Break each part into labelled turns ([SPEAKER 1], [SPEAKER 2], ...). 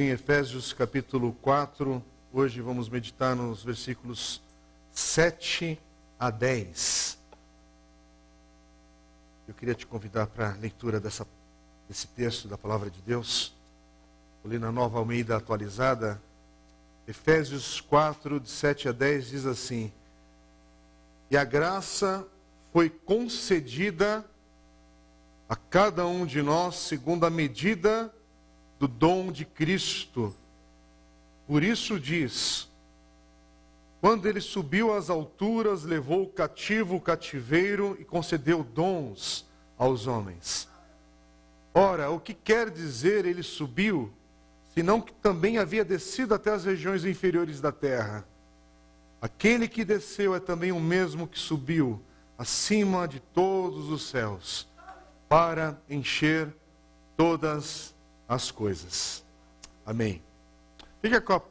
[SPEAKER 1] Em Efésios capítulo 4, hoje vamos meditar nos versículos 7 a 10. Eu queria te convidar para a leitura desse texto da Palavra de Deus. Vou ler na Nova Almeida Atualizada. Efésios 4, de 7 a 10, diz assim: E a graça foi concedida a cada um de nós segundo a medida do dom de Cristo. Por isso diz: quando ele subiu às alturas, levou cativo o cativeiro e concedeu dons aos homens. Ora, o que quer dizer ele subiu, senão que também havia descido até as regiões inferiores da terra? Aquele que desceu é também o mesmo que subiu acima de todos os céus, para encher todas as coisas. Amém. Fica com a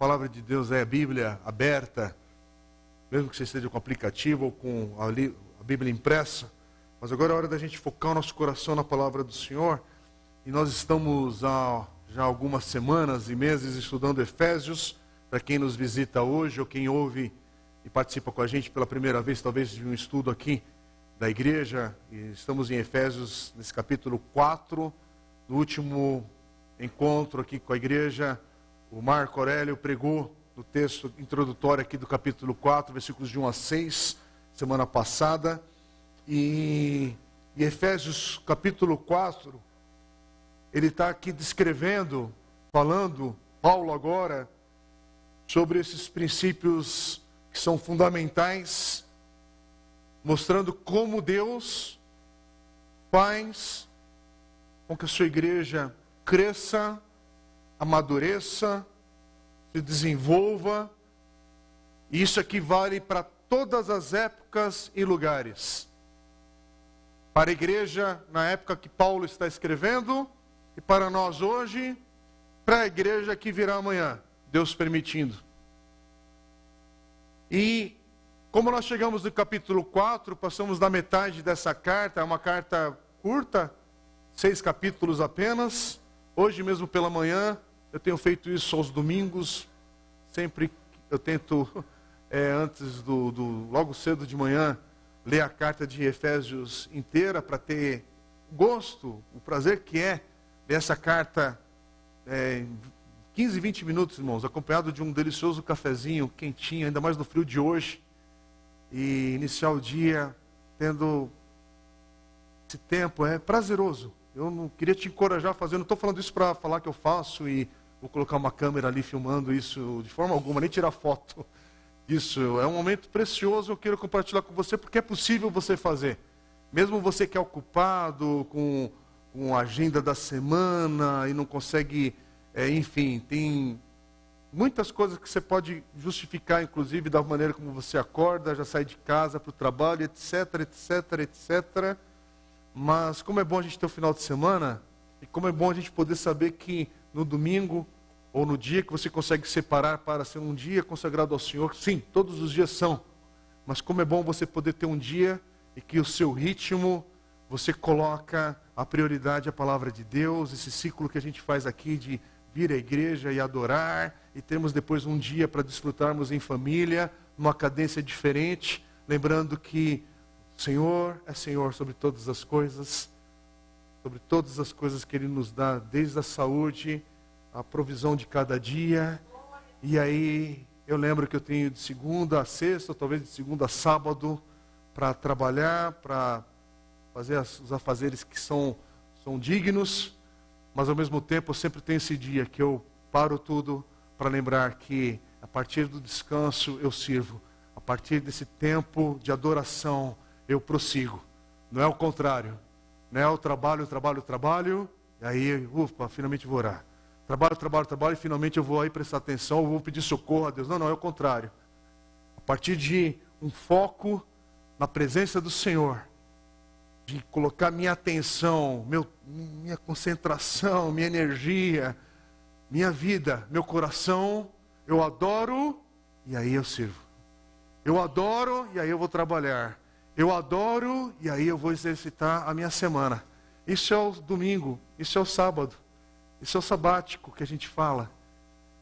[SPEAKER 1] palavra de Deus, a Bíblia aberta, mesmo que você esteja com o aplicativo ou com a Bíblia impressa. Mas agora é hora da gente focar o nosso coração na palavra do Senhor. E nós estamos há já algumas semanas e meses estudando Efésios. Para quem nos visita hoje ou quem ouve e participa com a gente pela primeira vez, talvez de um estudo aqui da igreja. E estamos em Efésios, nesse capítulo 4, no último encontro aqui com a igreja. O Marco Aurélio pregou no texto introdutório aqui do capítulo 4, versículos de 1 a 6, semana passada. E Efésios capítulo 4, ele está aqui descrevendo, falando, Paulo agora, sobre esses princípios que são fundamentais, mostrando como Deus faz com que a sua igreja cresça, amadureça, se desenvolva. E isso aqui vale para todas as épocas e lugares. Para a igreja na época que Paulo está escrevendo, e para nós hoje, para a igreja que virá amanhã, Deus permitindo. E como nós chegamos no capítulo 4, passamos da metade dessa carta, é uma carta curta, 6 capítulos apenas. Hoje mesmo pela manhã, eu tenho feito isso aos domingos, sempre eu tento, antes logo cedo de manhã, ler a carta de Efésios inteira, para ter gosto, o prazer que é ler essa carta em 15, 20 minutos, irmãos, acompanhado de um delicioso cafezinho quentinho, ainda mais no frio de hoje, e iniciar o dia tendo esse tempo, é prazeroso. Eu não queria te encorajar a fazer, não estou falando isso para falar que eu faço e vou colocar uma câmera ali filmando isso de forma alguma, nem tirar foto disso. É um momento precioso, eu quero compartilhar com você, porque é possível você fazer. Mesmo você que é ocupado com a agenda da semana e não consegue, enfim, tem muitas coisas que você pode justificar, inclusive da maneira como você acorda, já sai de casa para o trabalho, etc, etc, etc. Mas como é bom a gente ter o final de semana, e como é bom a gente poder saber que no domingo, ou no dia que você consegue separar para ser um dia consagrado ao Senhor, sim, todos os dias são, mas como é bom você poder ter um dia e que o seu ritmo, você coloca a prioridade à palavra de Deus, esse ciclo que a gente faz aqui de vir à igreja e adorar, e termos depois um dia para desfrutarmos em família, numa cadência diferente, lembrando que o Senhor é Senhor sobre todas as coisas que Ele nos dá, desde a saúde, a provisão de cada dia. E aí, eu lembro que eu tenho de segunda a sexta, ou talvez de segunda a sábado, para trabalhar, para fazer os afazeres que são dignos, mas ao mesmo tempo eu sempre tenho esse dia que eu paro tudo para lembrar que a partir do descanso eu sirvo, a partir desse tempo de adoração eu prossigo. Não é o contrário, não é o trabalho, e aí, ufa, finalmente vou orar. Trabalho, e finalmente eu vou aí prestar atenção, eu vou pedir socorro a Deus. Não, é o contrário. A partir de um foco na presença do Senhor, de colocar minha atenção, minha concentração, minha energia, minha vida, meu coração, eu adoro e aí eu sirvo. Eu adoro e aí eu vou trabalhar. Eu adoro e aí eu vou exercitar a minha semana. Isso é o domingo, isso é o sábado. Esse é o sabático que a gente fala.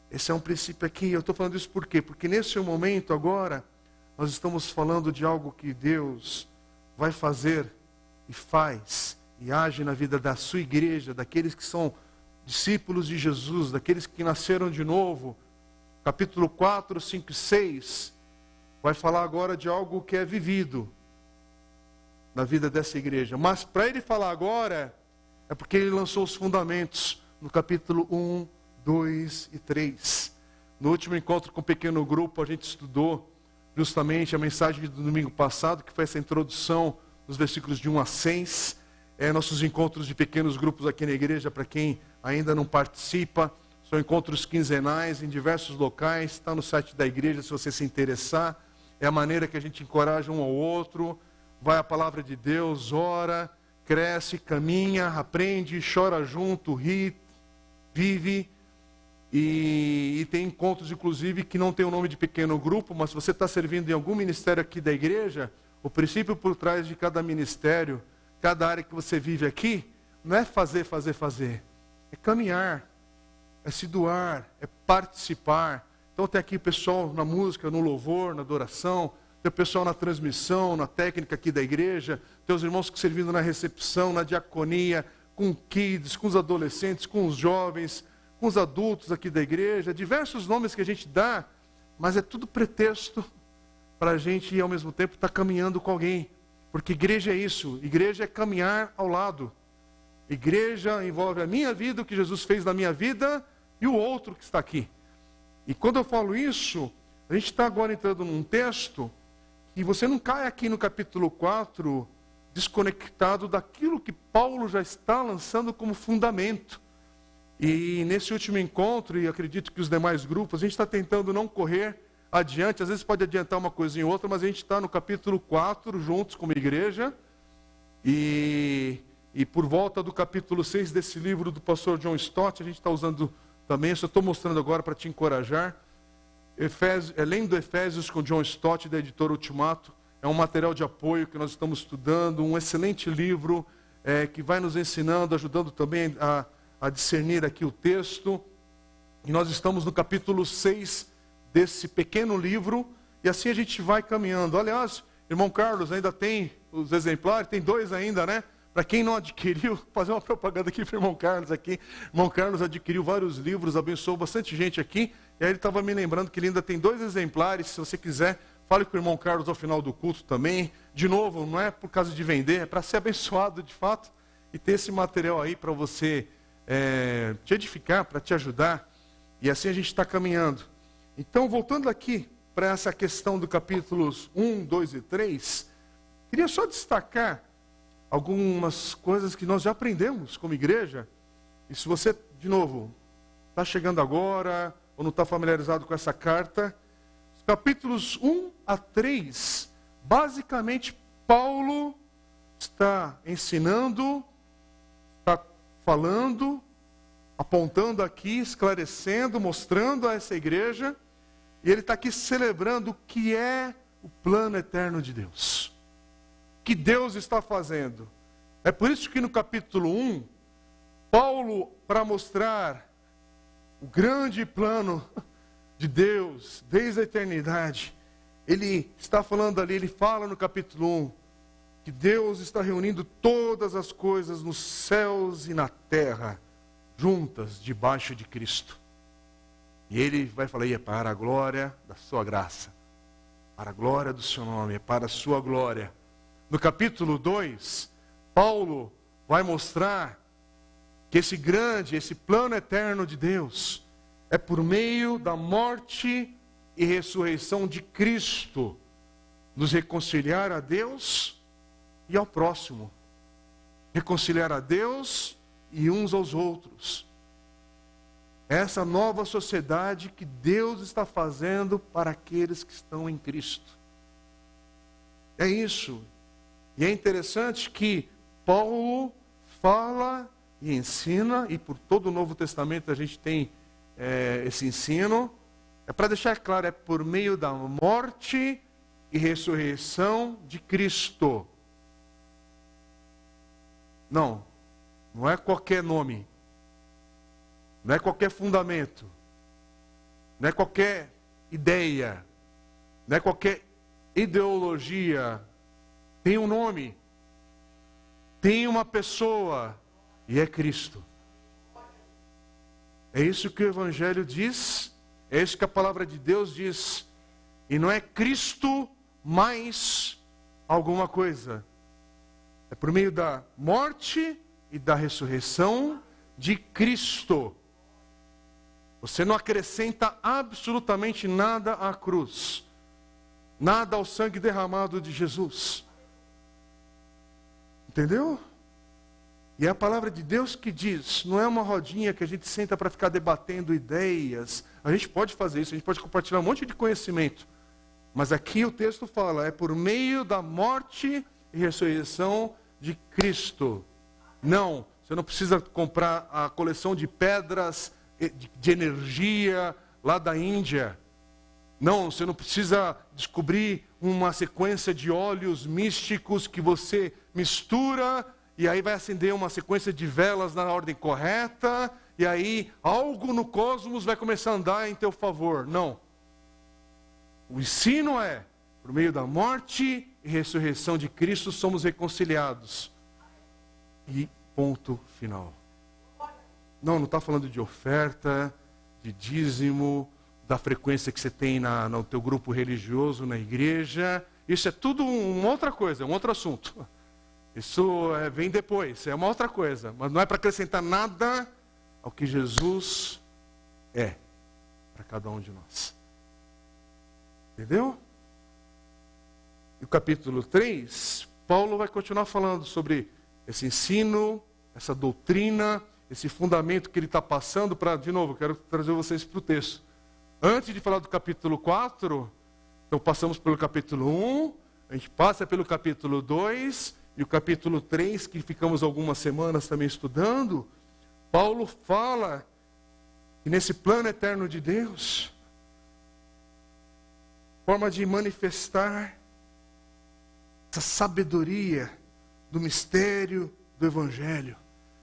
[SPEAKER 1] Esse é um princípio aqui. Eu estou falando isso por quê? Porque nesse momento agora, nós estamos falando de algo que Deus vai fazer e faz e age na vida da sua igreja, daqueles que são discípulos de Jesus, daqueles que nasceram de novo. Capítulo 4, 5 e 6 vai falar agora de algo que é vivido na vida dessa igreja. Mas para ele falar agora, é porque ele lançou os fundamentos no capítulo 1, 2 e 3. No último encontro com o pequeno grupo, a gente estudou justamente a mensagem do domingo passado, que foi essa introdução dos versículos de 1 a 6. Nossos encontros de pequenos grupos aqui na igreja, para quem ainda não participa, são encontros quinzenais em diversos locais. Está no site da igreja, se você se interessar. É a maneira que a gente encoraja um ao outro. Vai à palavra de Deus, ora, cresce, caminha, aprende, chora junto, ri, vive. E tem encontros, inclusive, que não tem o nome de pequeno grupo, mas se você está servindo em algum ministério aqui da igreja, o princípio por trás de cada ministério, cada área que você vive aqui, não é fazer. É caminhar, é se doar, é participar. Então tem aqui o pessoal na música, no louvor, na adoração, tem o pessoal na transmissão, na técnica aqui da igreja, tem os irmãos que servindo na recepção, na diaconia, com kids, com os adolescentes, com os jovens, com os adultos aqui da igreja, diversos nomes que a gente dá, mas é tudo pretexto para a gente ao mesmo tempo estar caminhando com alguém. Porque igreja é isso, igreja é caminhar ao lado. Igreja envolve a minha vida, o que Jesus fez na minha vida e o outro que está aqui. E quando eu falo isso, a gente está agora entrando num texto que você não cai aqui no capítulo 4 desconectado daquilo que Paulo já está lançando como fundamento. E nesse último encontro, e acredito que os demais grupos, a gente está tentando não correr adiante, às vezes pode adiantar uma coisinha ou outra, mas a gente está no capítulo 4 juntos como igreja, e por volta do capítulo 6 desse livro do pastor John Stott, a gente está usando também, só estou mostrando agora para te encorajar, lendo Efésios com John Stott, da editora Ultimato, é um material de apoio que nós estamos estudando, um excelente livro que vai nos ensinando, ajudando também a discernir aqui o texto, e nós estamos no capítulo 6 desse pequeno livro, e assim a gente vai caminhando. Aliás, irmão Carlos ainda tem os exemplares, tem 2 ainda, né? Para quem não adquiriu, fazer uma propaganda aqui para o irmão Carlos aqui. Irmão Carlos adquiriu vários livros, abençoou bastante gente aqui, e aí ele estava me lembrando que ele ainda tem 2 exemplares, se você quiser, fale com o irmão Carlos ao final do culto também. De novo, não é por causa de vender, é para ser abençoado de fato, e ter esse material aí para você te edificar, para te ajudar, e assim a gente está caminhando. Então, voltando aqui para essa questão do capítulos 1, 2 e 3, queria só destacar algumas coisas que nós já aprendemos como igreja. E se você, de novo, está chegando agora, ou não está familiarizado com essa carta, os capítulos 1 a 3, basicamente Paulo está ensinando, está falando, apontando aqui, esclarecendo, mostrando a essa igreja, e ele está aqui celebrando o que é o plano eterno de Deus. Que Deus está fazendo. É por isso que no capítulo 1, Paulo, para mostrar o grande plano de Deus, desde a eternidade, ele está falando ali, ele fala no capítulo 1, que Deus está reunindo todas as coisas nos céus e na terra, juntas debaixo de Cristo. E ele vai falar, e é para a glória da sua graça, para a glória do seu nome, é para a sua glória. No capítulo 2, Paulo vai mostrar que esse plano eterno de Deus é por meio da morte e ressurreição de Cristo, nos reconciliar a Deus e ao próximo. Reconciliar a Deus e uns aos outros. Essa nova sociedade que Deus está fazendo para aqueles que estão em Cristo. É isso. E é interessante que Paulo fala e ensina, e por todo o Novo Testamento a gente tem esse ensino, é para deixar claro, é por meio da morte e ressurreição de Cristo. Não é qualquer nome. Não é qualquer fundamento. Não é qualquer ideia. Não é qualquer ideologia. Tem um nome. Tem uma pessoa. E é Cristo. É isso que o Evangelho diz. É isso que a palavra de Deus diz. E não é Cristo mais alguma coisa. É por meio da morte e da ressurreição de Cristo. Você não acrescenta absolutamente nada à cruz. Nada ao sangue derramado de Jesus. Entendeu? E é a palavra de Deus que diz, não é uma rodinha que a gente senta para ficar debatendo ideias. A gente pode fazer isso, a gente pode compartilhar um monte de conhecimento. Mas aqui o texto fala, é por meio da morte e ressurreição de Cristo. Não, você não precisa comprar a coleção de pedras de energia lá da Índia. Não, você não precisa descobrir uma sequência de óleos místicos que você mistura e aí vai acender uma sequência de velas na ordem correta e aí algo no cosmos vai começar a andar em teu favor. Não. O ensino é, por meio da morte e ressurreição de Cristo, somos reconciliados. E ponto final. Não está falando de oferta, de dízimo, da frequência que você tem no teu grupo religioso, na igreja. Isso é tudo uma outra coisa, um outro assunto. Isso vem depois, é uma outra coisa. Mas não é para acrescentar nada ao que Jesus é para cada um de nós. Entendeu? E o capítulo 3, Paulo vai continuar falando sobre esse ensino, essa doutrina, esse fundamento que ele está passando para, de novo, eu quero trazer vocês para o texto. Antes de falar do capítulo 4, então passamos pelo capítulo 1, a gente passa pelo capítulo 2, e o capítulo 3, que ficamos algumas semanas também estudando, Paulo fala que nesse plano eterno de Deus, forma de manifestar essa sabedoria do mistério do Evangelho,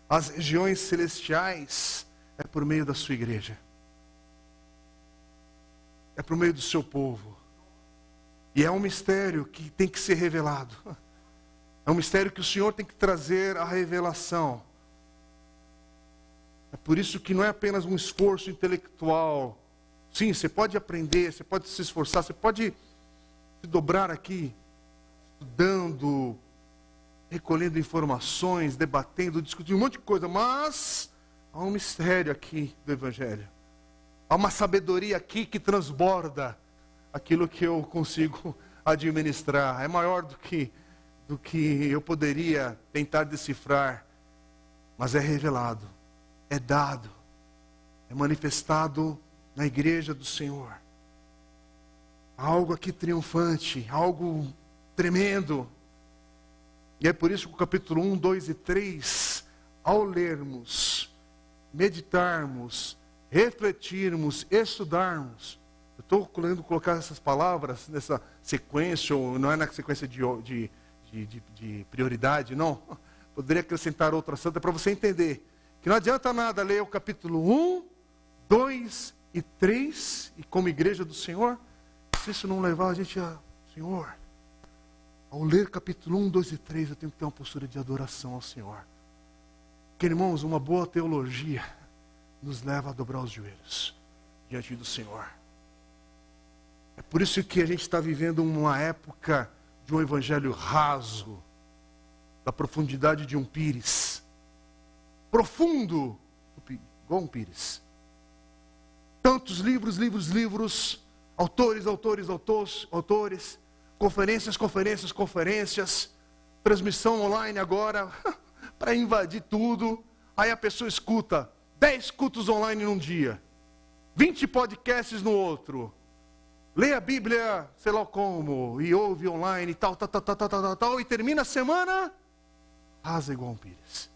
[SPEAKER 1] as regiões celestiais, é por meio da sua igreja. É por meio do seu povo. E é um mistério que tem que ser revelado. É um mistério que o Senhor tem que trazer a revelação. É por isso que não é apenas um esforço intelectual. Sim, você pode aprender, você pode se esforçar, você pode se dobrar aqui, estudando, recolhendo informações, debatendo, discutindo um monte de coisa, mas há um mistério aqui do Evangelho. Há uma sabedoria aqui que transborda aquilo que eu consigo administrar. É maior do que eu poderia tentar decifrar, mas é revelado, é dado, é manifestado na igreja do Senhor. Algo aqui triunfante, algo tremendo. E é por isso que o capítulo 1, 2 e 3, ao lermos, meditarmos, refletirmos, estudarmos, eu estou querendo colocar essas palavras nessa sequência, ou não é na sequência de prioridade, não. Poderia acrescentar outra santa para você entender que não adianta nada ler o capítulo 1, 2 e 3, e como igreja do Senhor, se isso não levar a gente a Senhor. Ao ler capítulo 1, 2 e 3, eu tenho que ter uma postura de adoração ao Senhor. Porque, irmãos, uma boa teologia nos leva a dobrar os joelhos diante do Senhor. É por isso que a gente está vivendo uma época de um evangelho raso, da profundidade de um pires. Profundo, igual um pires. Tantos livros, autores, conferências, transmissão online agora, para invadir tudo. Aí a pessoa escuta 10 cultos online num dia, 20 podcasts no outro, lê a Bíblia, sei lá como, e ouve online, tal, e termina a semana, rasa igual um pires.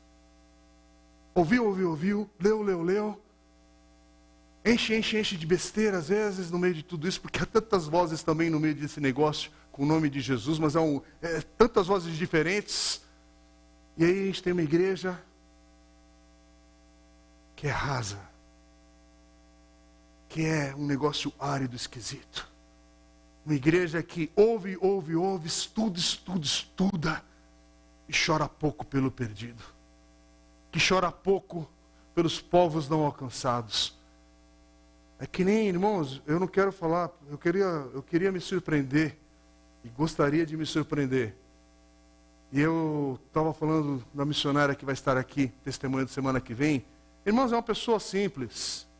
[SPEAKER 1] Ouviu, leu, enche de besteira às vezes no meio de tudo isso, porque há tantas vozes também no meio desse negócio, com o nome de Jesus, mas tantas vozes diferentes. E aí a gente tem uma igreja que é rasa, que é um negócio árido, esquisito. Uma igreja que ouve, estuda e chora pouco pelo perdido. Que chora pouco pelos povos não alcançados. É que nem, irmãos, eu não quero falar, eu queria me surpreender e gostaria de me surpreender. E eu estava falando da missionária que vai estar aqui, testemunha de semana que vem. Irmãos, é uma pessoa simples.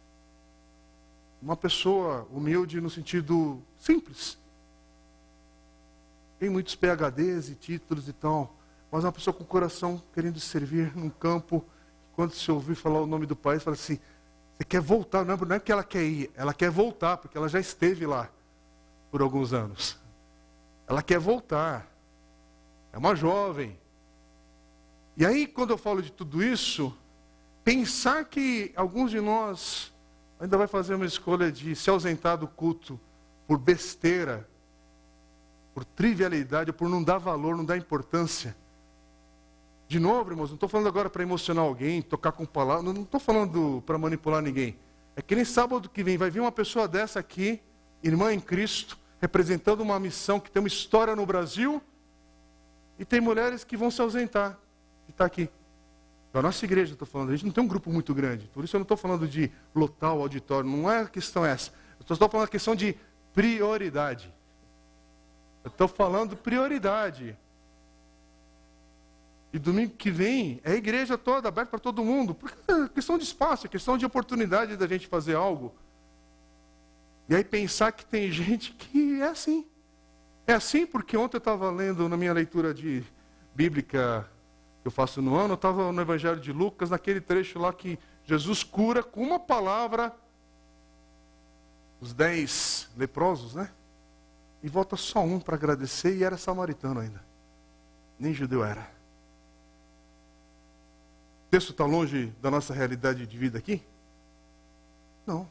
[SPEAKER 1] Uma pessoa humilde no sentido simples. Tem muitos PhDs e títulos e tal, mas é uma pessoa com o coração querendo servir num campo. Quando se ouvir falar o nome do país, fala assim, você quer voltar? Não é que ela quer ir, ela quer voltar, porque ela já esteve lá por alguns anos. Ela quer voltar. É uma jovem. E aí, quando eu falo de tudo isso, pensar que alguns de nós ainda vai fazer uma escolha de se ausentar do culto por besteira, por trivialidade, por não dar valor, não dar importância. De novo, irmãos, não estou falando agora para emocionar alguém, tocar com palavras, não estou falando para manipular ninguém. É que nem sábado que vem vai vir uma pessoa dessa aqui, irmã em Cristo, representando uma missão que tem uma história no Brasil, e tem mulheres que vão se ausentar, que está aqui. Da nossa igreja, estou falando, a gente não tem um grupo muito grande, por isso eu não estou falando de lotar o auditório, não é a questão essa. Eu estou falando a questão de prioridade. Eu estou falando prioridade. E domingo que vem é a igreja toda, aberta para todo mundo, porque é questão de espaço, é questão de oportunidade da gente fazer algo. E aí pensar que tem gente que é assim. É assim porque ontem eu estava lendo na minha leitura de bíblica que eu faço no ano, eu estava no Evangelho de Lucas, naquele trecho lá que Jesus cura com uma palavra os 10 leprosos, né? E volta só um para agradecer, e era samaritano ainda. Nem judeu era. O texto está longe da nossa realidade de vida aqui? Não.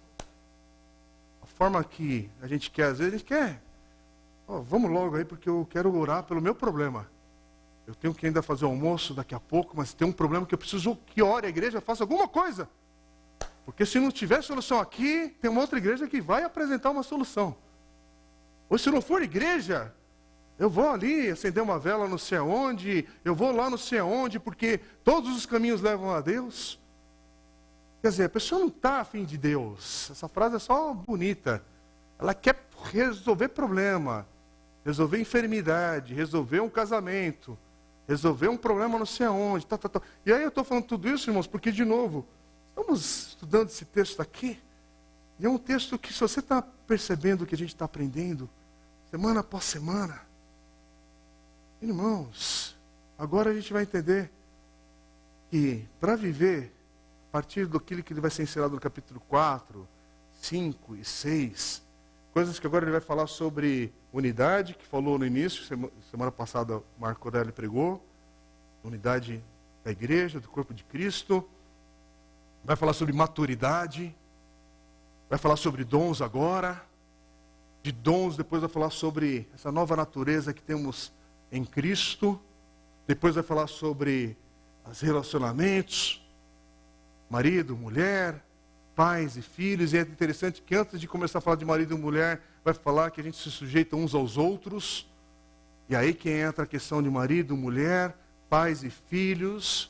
[SPEAKER 1] A forma que a gente quer, às vezes, a gente quer. Vamos logo aí, porque eu quero orar pelo meu problema. Eu tenho que ainda fazer o almoço daqui a pouco, mas tem um problema que eu preciso que ore a igreja, faça alguma coisa. Porque se não tiver solução aqui, tem uma outra igreja que vai apresentar uma solução. Ou se não for igreja, eu vou ali acender uma vela não sei aonde, eu vou lá não sei aonde, porque todos os caminhos levam a Deus. Quer dizer, a pessoa não está afim de Deus. Essa frase é só bonita. Ela quer resolver problema, resolver enfermidade, resolver um casamento, resolver um problema não sei aonde. E aí eu estou falando tudo isso, irmãos, porque, de novo, estamos estudando esse texto aqui, e é um texto que, se você está percebendo o que a gente está aprendendo, semana após semana, irmãos, agora a gente vai entender que, para viver, a partir daquilo que ele vai ser ensinado no capítulo 4, 5 e 6, coisas que agora ele vai falar sobre unidade, que falou no início, semana passada o Marco Aurélio pregou, unidade da igreja, do corpo de Cristo. Vai falar sobre maturidade, vai falar sobre dons agora, de dons depois vai falar sobre essa nova natureza que temos em Cristo, depois vai falar sobre os relacionamentos, marido, mulher, pais e filhos, e é interessante que antes de começar a falar de marido e mulher, vai falar que a gente se sujeita uns aos outros, e aí que entra a questão de marido, mulher, pais e filhos,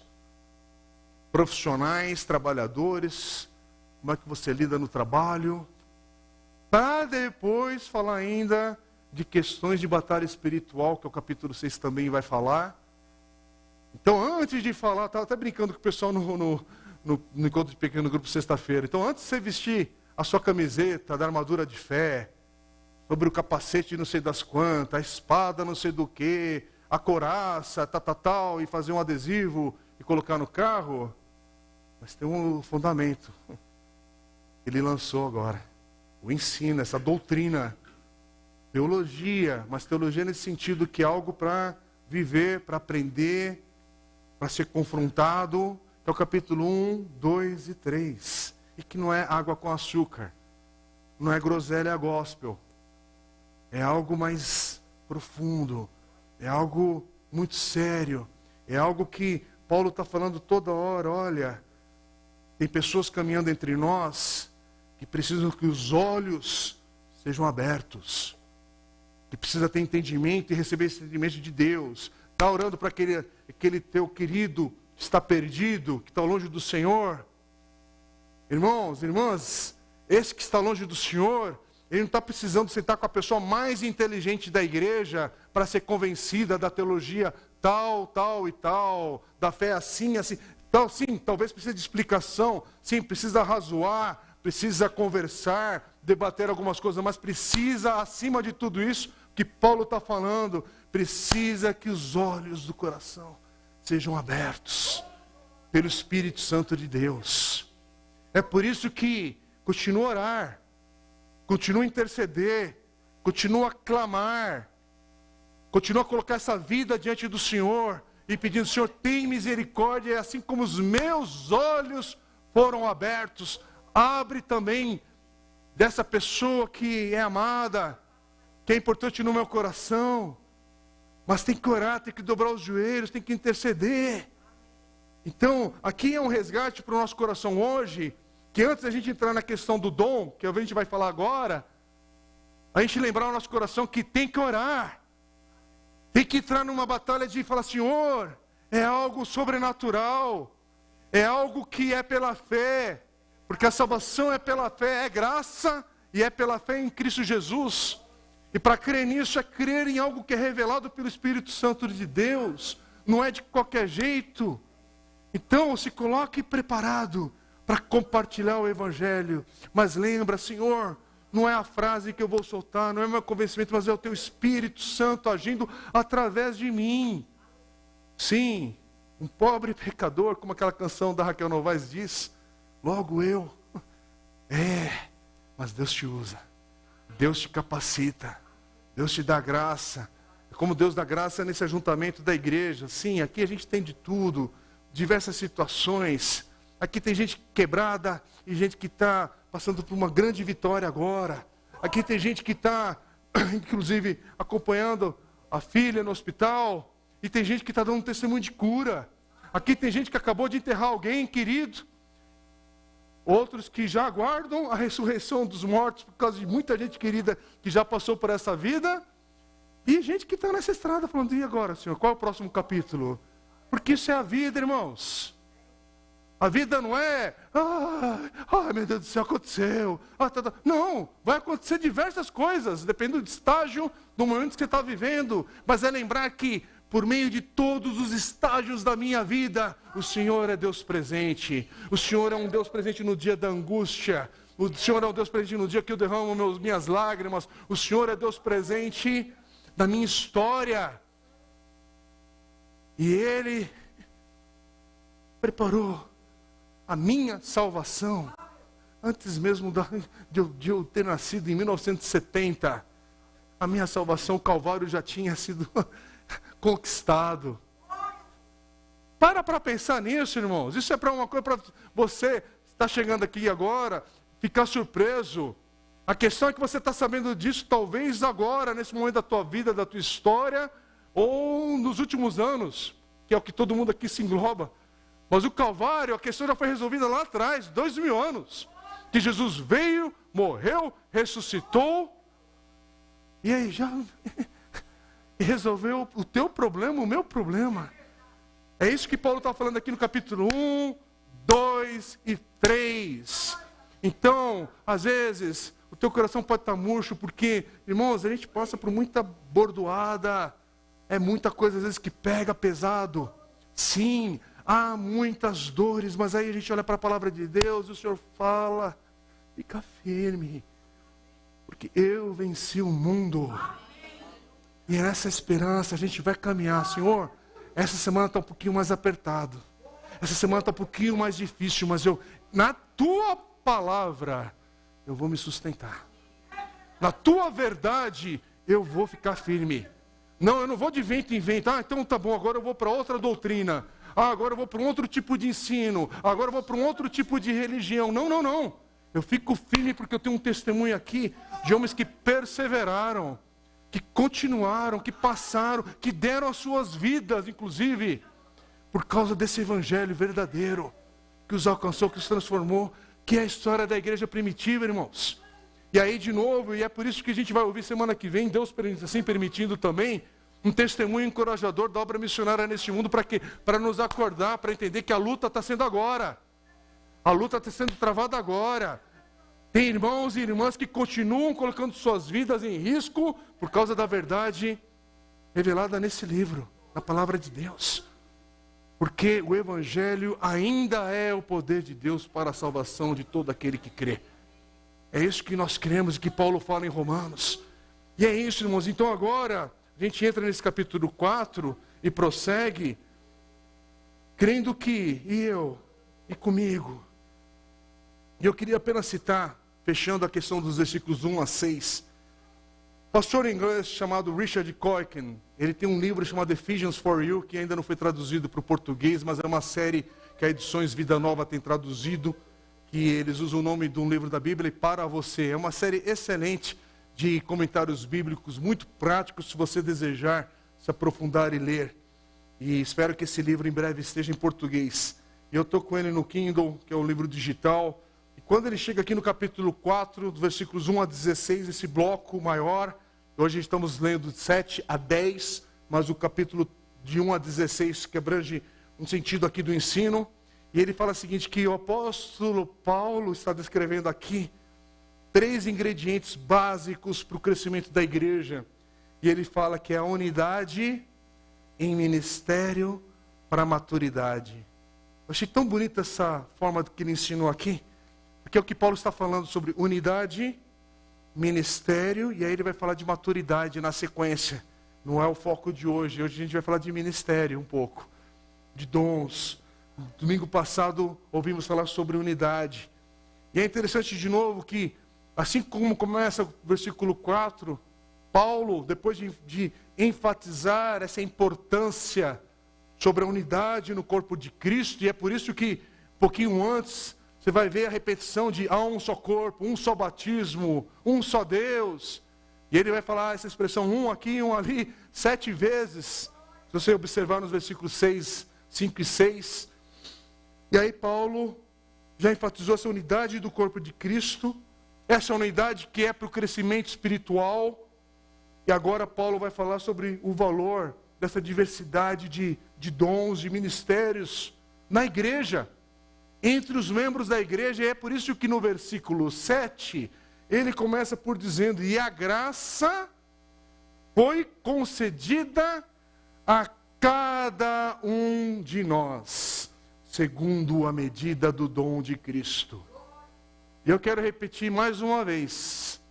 [SPEAKER 1] profissionais, trabalhadores, como é que você lida no trabalho, para depois falar ainda de questões de batalha espiritual, que o capítulo 6 também vai falar. Então, antes de falar, estava até brincando com o pessoal no encontro de pequeno grupo sexta-feira. Então, antes de você vestir a sua camiseta da armadura de fé, sobre o capacete de não sei das quantas, a espada não sei do que, a couraça, tal, e fazer um adesivo e colocar no carro, mas tem um fundamento. Ele lançou agora. O ensino, essa doutrina, teologia, mas teologia nesse sentido que é algo para viver, para aprender, para ser confrontado, que é o capítulo 1, 2 e 3. E que não é água com açúcar, não é groselha gospel. É algo mais profundo, é algo muito sério, é algo que Paulo está falando toda hora. Olha, tem pessoas caminhando entre nós que precisam que os olhos sejam abertos, que precisa ter entendimento e receber esse entendimento de Deus. Está orando para aquele teu querido que está perdido, que está longe do Senhor. Irmãos, irmãs, esse que está longe do Senhor, ele não está precisando sentar com a pessoa mais inteligente da igreja para ser convencida da teologia tal, tal e tal, da fé assim, assim. Então, sim, talvez precise de explicação, sim, precisa razoar, precisa conversar, debater algumas coisas, mas precisa, acima de tudo isso, que Paulo está falando, precisa que os olhos do coração sejam abertos pelo Espírito Santo de Deus. É por isso que continua a orar, continua a interceder, continua a clamar, continua a colocar essa vida diante do Senhor e pedindo: Senhor, tem misericórdia, assim como os meus olhos foram abertos, abre também dessa pessoa que é amada, que é importante no meu coração. Mas tem que orar, tem que dobrar os joelhos, tem que interceder. Então, aqui é um resgate para o nosso coração hoje, que antes da gente entrar na questão do dom, que a gente vai falar agora, a gente lembrar o nosso coração que tem que orar. Tem que entrar numa batalha de falar: Senhor, é algo sobrenatural, é algo que é pela fé, porque a salvação é pela fé, é graça e é pela fé em Cristo Jesus. E para crer nisso é crer em algo que é revelado pelo Espírito Santo de Deus, não é de qualquer jeito. Então se coloque preparado para compartilhar o Evangelho, mas lembra: Senhor, não é a frase que eu vou soltar, não é o meu convencimento, mas é o Teu Espírito Santo agindo através de mim. Sim, um pobre pecador, como aquela canção da Raquel Novaes diz, logo eu. Mas Deus te usa, Deus te capacita, Deus te dá graça. Como Deus dá graça nesse ajuntamento da igreja. Sim, aqui a gente tem de tudo, diversas situações. Aqui tem gente quebrada e gente que está passando por uma grande vitória agora. Aqui tem gente que está, inclusive, acompanhando a filha no hospital. E tem gente que está dando um testemunho de cura. Aqui tem gente que acabou de enterrar alguém querido. Outros que já aguardam a ressurreição dos mortos por causa de muita gente querida que já passou por essa vida. E gente que está nessa estrada falando: e agora, Senhor, qual é o próximo capítulo? Porque isso é a vida, irmãos. A vida não é: ai meu Deus do céu, aconteceu. Não, vai acontecer diversas coisas, dependendo do estágio, do momento que você está vivendo. Mas é lembrar que, por meio de todos os estágios da minha vida, o Senhor é Deus presente. O Senhor é um Deus presente no dia da angústia. O Senhor é um Deus presente no dia que eu derramo minhas lágrimas. O Senhor é Deus presente na minha história. E Ele preparou a minha salvação antes mesmo de eu ter nascido em 1970. A minha salvação, o Calvário já tinha sido conquistado. Para pensar nisso, irmãos. Isso é para uma coisa, para você está chegando aqui agora, ficar surpreso. A questão é que você está sabendo disso talvez agora, nesse momento da tua vida, da tua história, ou nos últimos anos, que é o que todo mundo aqui se engloba. Mas o Calvário, a questão já foi resolvida lá atrás, 2000 anos. Que Jesus veio, morreu, ressuscitou, e aí já resolveu o teu problema, o meu problema. É isso que Paulo está falando aqui no capítulo 1, 2 e 3. Então, às vezes, o teu coração pode estar murcho, porque, irmãos, a gente passa por muita bordoada, é muita coisa às vezes que pega pesado. Sim, há muitas dores, mas aí a gente olha para a palavra de Deus e o Senhor fala: fica firme, porque eu venci o mundo. E nessa esperança a gente vai caminhar. Senhor, essa semana está um pouquinho mais apertado, essa semana está um pouquinho mais difícil, mas na tua palavra eu vou me sustentar, na tua verdade eu vou ficar firme. Não, eu não vou de vento em vento. Então tá bom, agora eu vou para outra doutrina. Agora eu vou para um outro tipo de ensino. Agora eu vou para um outro tipo de religião. Não. Eu fico firme porque eu tenho um testemunho aqui de homens que perseveraram, que continuaram, que passaram, que deram as suas vidas, inclusive, por causa desse evangelho verdadeiro, que os alcançou, que os transformou, que é a história da igreja primitiva, irmãos. E aí, de novo, e é por isso que a gente vai ouvir semana que vem, Deus assim permitindo também, um testemunho encorajador da obra missionária neste mundo, para quê? Para nos acordar, para entender que a luta está sendo agora. A luta está sendo travada agora. Tem irmãos e irmãs que continuam colocando suas vidas em risco por causa da verdade revelada nesse livro, na palavra de Deus. Porque o Evangelho ainda é o poder de Deus para a salvação de todo aquele que crê. É isso que nós cremos e que Paulo fala em Romanos. E é isso, irmãos. Então agora, a gente entra nesse capítulo 4 e prossegue, crendo que eu e comigo. E eu queria apenas citar, fechando a questão dos versículos 1 a 6. Pastor inglês chamado Richard Coykin, ele tem um livro chamado Ephesians for You, que ainda não foi traduzido para o português, mas é uma série que a Edições Vida Nova tem traduzido, que eles usam o nome de um livro da Bíblia, e Para Você. É uma série excelente de comentários bíblicos, muito práticos, se você desejar se aprofundar e ler. E espero que esse livro em breve esteja em português. E eu estou com ele no Kindle, que é um livro digital. E quando ele chega aqui no capítulo 4, dos versículos 1 a 16, esse bloco maior, hoje estamos lendo de 7 a 10, mas o capítulo de 1 a 16, que abrange um sentido aqui do ensino. E ele fala o seguinte, que o apóstolo Paulo está descrevendo aqui 3 ingredientes básicos para o crescimento da igreja. E ele fala que é a unidade em ministério para a maturidade. Eu achei tão bonita essa forma que ele ensinou aqui, porque é o que Paulo está falando sobre unidade, ministério, e aí ele vai falar de maturidade na sequência. Não é o foco de hoje. Hoje a gente vai falar de ministério um pouco, de dons. Domingo passado ouvimos falar sobre unidade. E é interessante de novo que, assim como começa o versículo 4, Paulo, depois de enfatizar essa importância sobre a unidade no corpo de Cristo, e é por isso que, um pouquinho antes, você vai ver a repetição de há um só corpo, um só batismo, um só Deus. E ele vai falar essa expressão um aqui, um ali, 7 vezes. Se você observar nos versículos 6, 5 e 6. E aí Paulo já enfatizou essa unidade do corpo de Cristo. Essa unidade que é para o crescimento espiritual. E agora Paulo vai falar sobre o valor dessa diversidade de dons, de ministérios na igreja, entre os membros da igreja. E é por isso que no versículo 7, ele começa por dizendo, e a graça foi concedida a cada um de nós, segundo a medida do dom de Cristo. E eu quero repetir mais uma vez.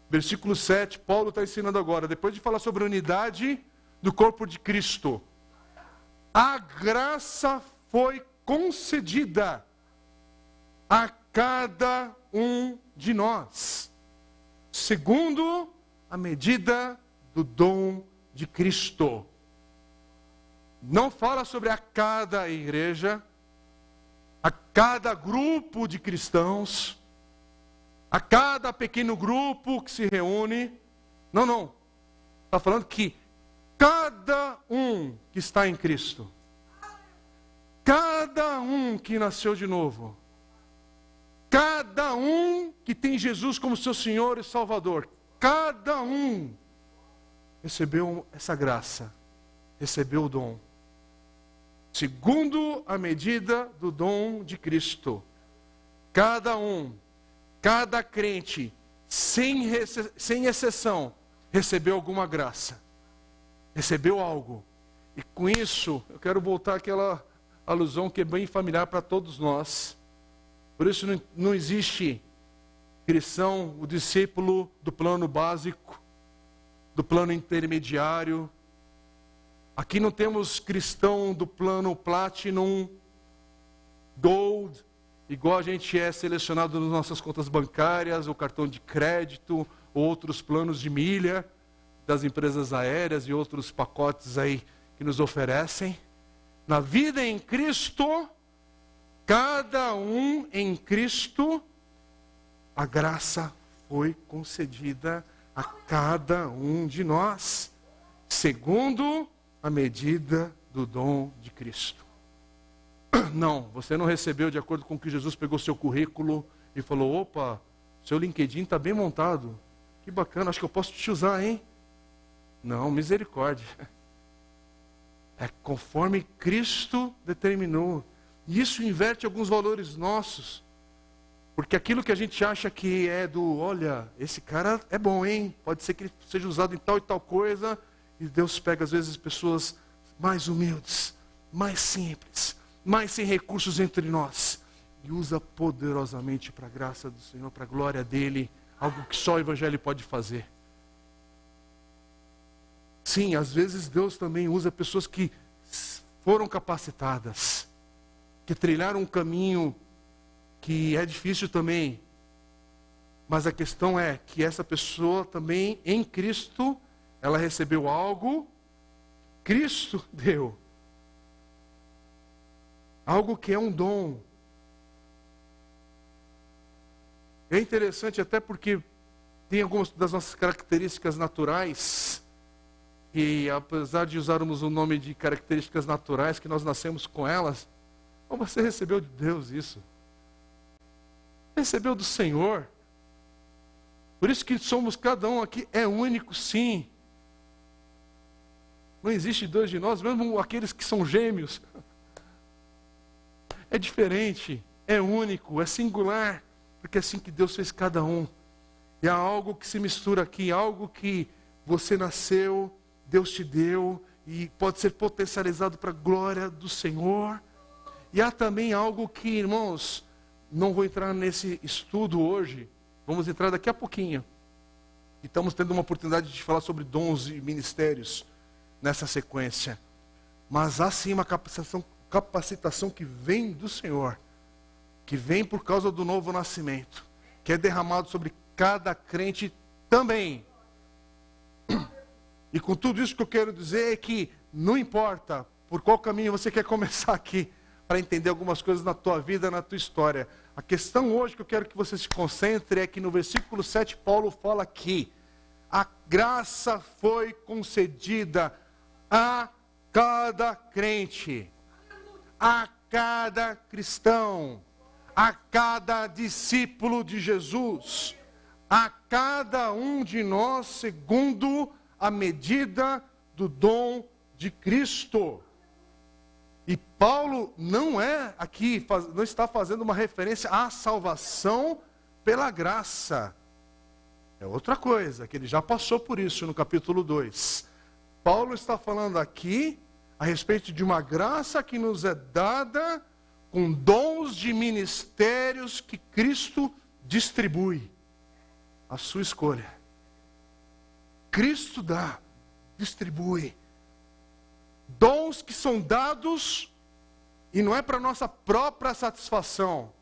[SPEAKER 1] Versículo 7, Paulo está ensinando agora, depois de falar sobre a unidade do corpo de Cristo. A graça foi concedida a cada um de nós, segundo a medida do dom de Cristo. Não fala sobre a cada igreja, a cada grupo de cristãos, a cada pequeno grupo que se reúne. Não. Está falando que cada um que está em Cristo, cada um que nasceu de novo, cada um que tem Jesus como seu Senhor e Salvador, cada um recebeu essa graça, recebeu o dom, segundo a medida do dom de Cristo. Cada um, cada crente, sem exceção, recebeu alguma graça, recebeu algo. E com isso, eu quero voltar àquela alusão que é bem familiar para todos nós. Por isso não existe cristão, o discípulo do plano básico, do plano intermediário. Aqui não temos cristão do plano Platinum, Gold, igual a gente é selecionado nas nossas contas bancárias, ou cartão de crédito, outros planos de milha das empresas aéreas e outros pacotes aí que nos oferecem. Na vida em Cristo, cada um em Cristo, a graça foi concedida a cada um de nós, segundo a medida do dom de Cristo. Não, você não recebeu de acordo com que Jesus pegou seu currículo e falou, opa, seu LinkedIn está bem montado. Que bacana, acho que eu posso te usar, hein? Não, misericórdia. É conforme Cristo determinou. E isso inverte alguns valores nossos. Porque aquilo que a gente acha que é olha, esse cara é bom, hein? Pode ser que ele seja usado em tal e tal coisa. E Deus pega, às vezes, pessoas mais humildes, mais simples, mais sem recursos entre nós. E usa poderosamente para a graça do Senhor, para a glória dEle. Algo que só o Evangelho pode fazer. Sim, às vezes Deus também usa pessoas que foram capacitadas, que trilharam um caminho que é difícil também. Mas a questão é que essa pessoa também, em Cristo, ela recebeu algo, Cristo deu. Algo que é um dom. É interessante até porque tem algumas das nossas características naturais, e apesar de usarmos o nome de características naturais, que nós nascemos com elas, você recebeu de Deus isso. Recebeu do Senhor. Por isso que somos, cada um aqui é único, sim. Não existe dois de nós, mesmo aqueles que são gêmeos. É diferente, é único, é singular, porque é assim que Deus fez cada um. E há algo que se mistura aqui, algo que você nasceu, Deus te deu, e pode ser potencializado para a glória do Senhor. E há também algo que, irmãos, não vou entrar nesse estudo hoje, vamos entrar daqui a pouquinho. E estamos tendo uma oportunidade de falar sobre dons e ministérios nessa sequência. Mas há sim uma capacitação que vem do Senhor, que vem por causa do novo nascimento, que é derramado sobre cada crente também. E com tudo isso que eu quero dizer é que não importa por qual caminho você quer começar aqui, para entender algumas coisas na tua vida, na tua história. A questão hoje que eu quero que você se concentre é que no versículo 7 Paulo fala que a graça foi concedida a cada crente, a cada cristão, a cada discípulo de Jesus, a cada um de nós segundo a medida do dom de Cristo. E Paulo não está fazendo uma referência à salvação pela graça. É outra coisa, que ele já passou por isso no capítulo 2. Paulo está falando aqui a respeito de uma graça que nos é dada com dons de ministérios que Cristo distribui. A sua escolha. Cristo dá, distribui. Dons que são dados, e não é para nossa própria satisfação,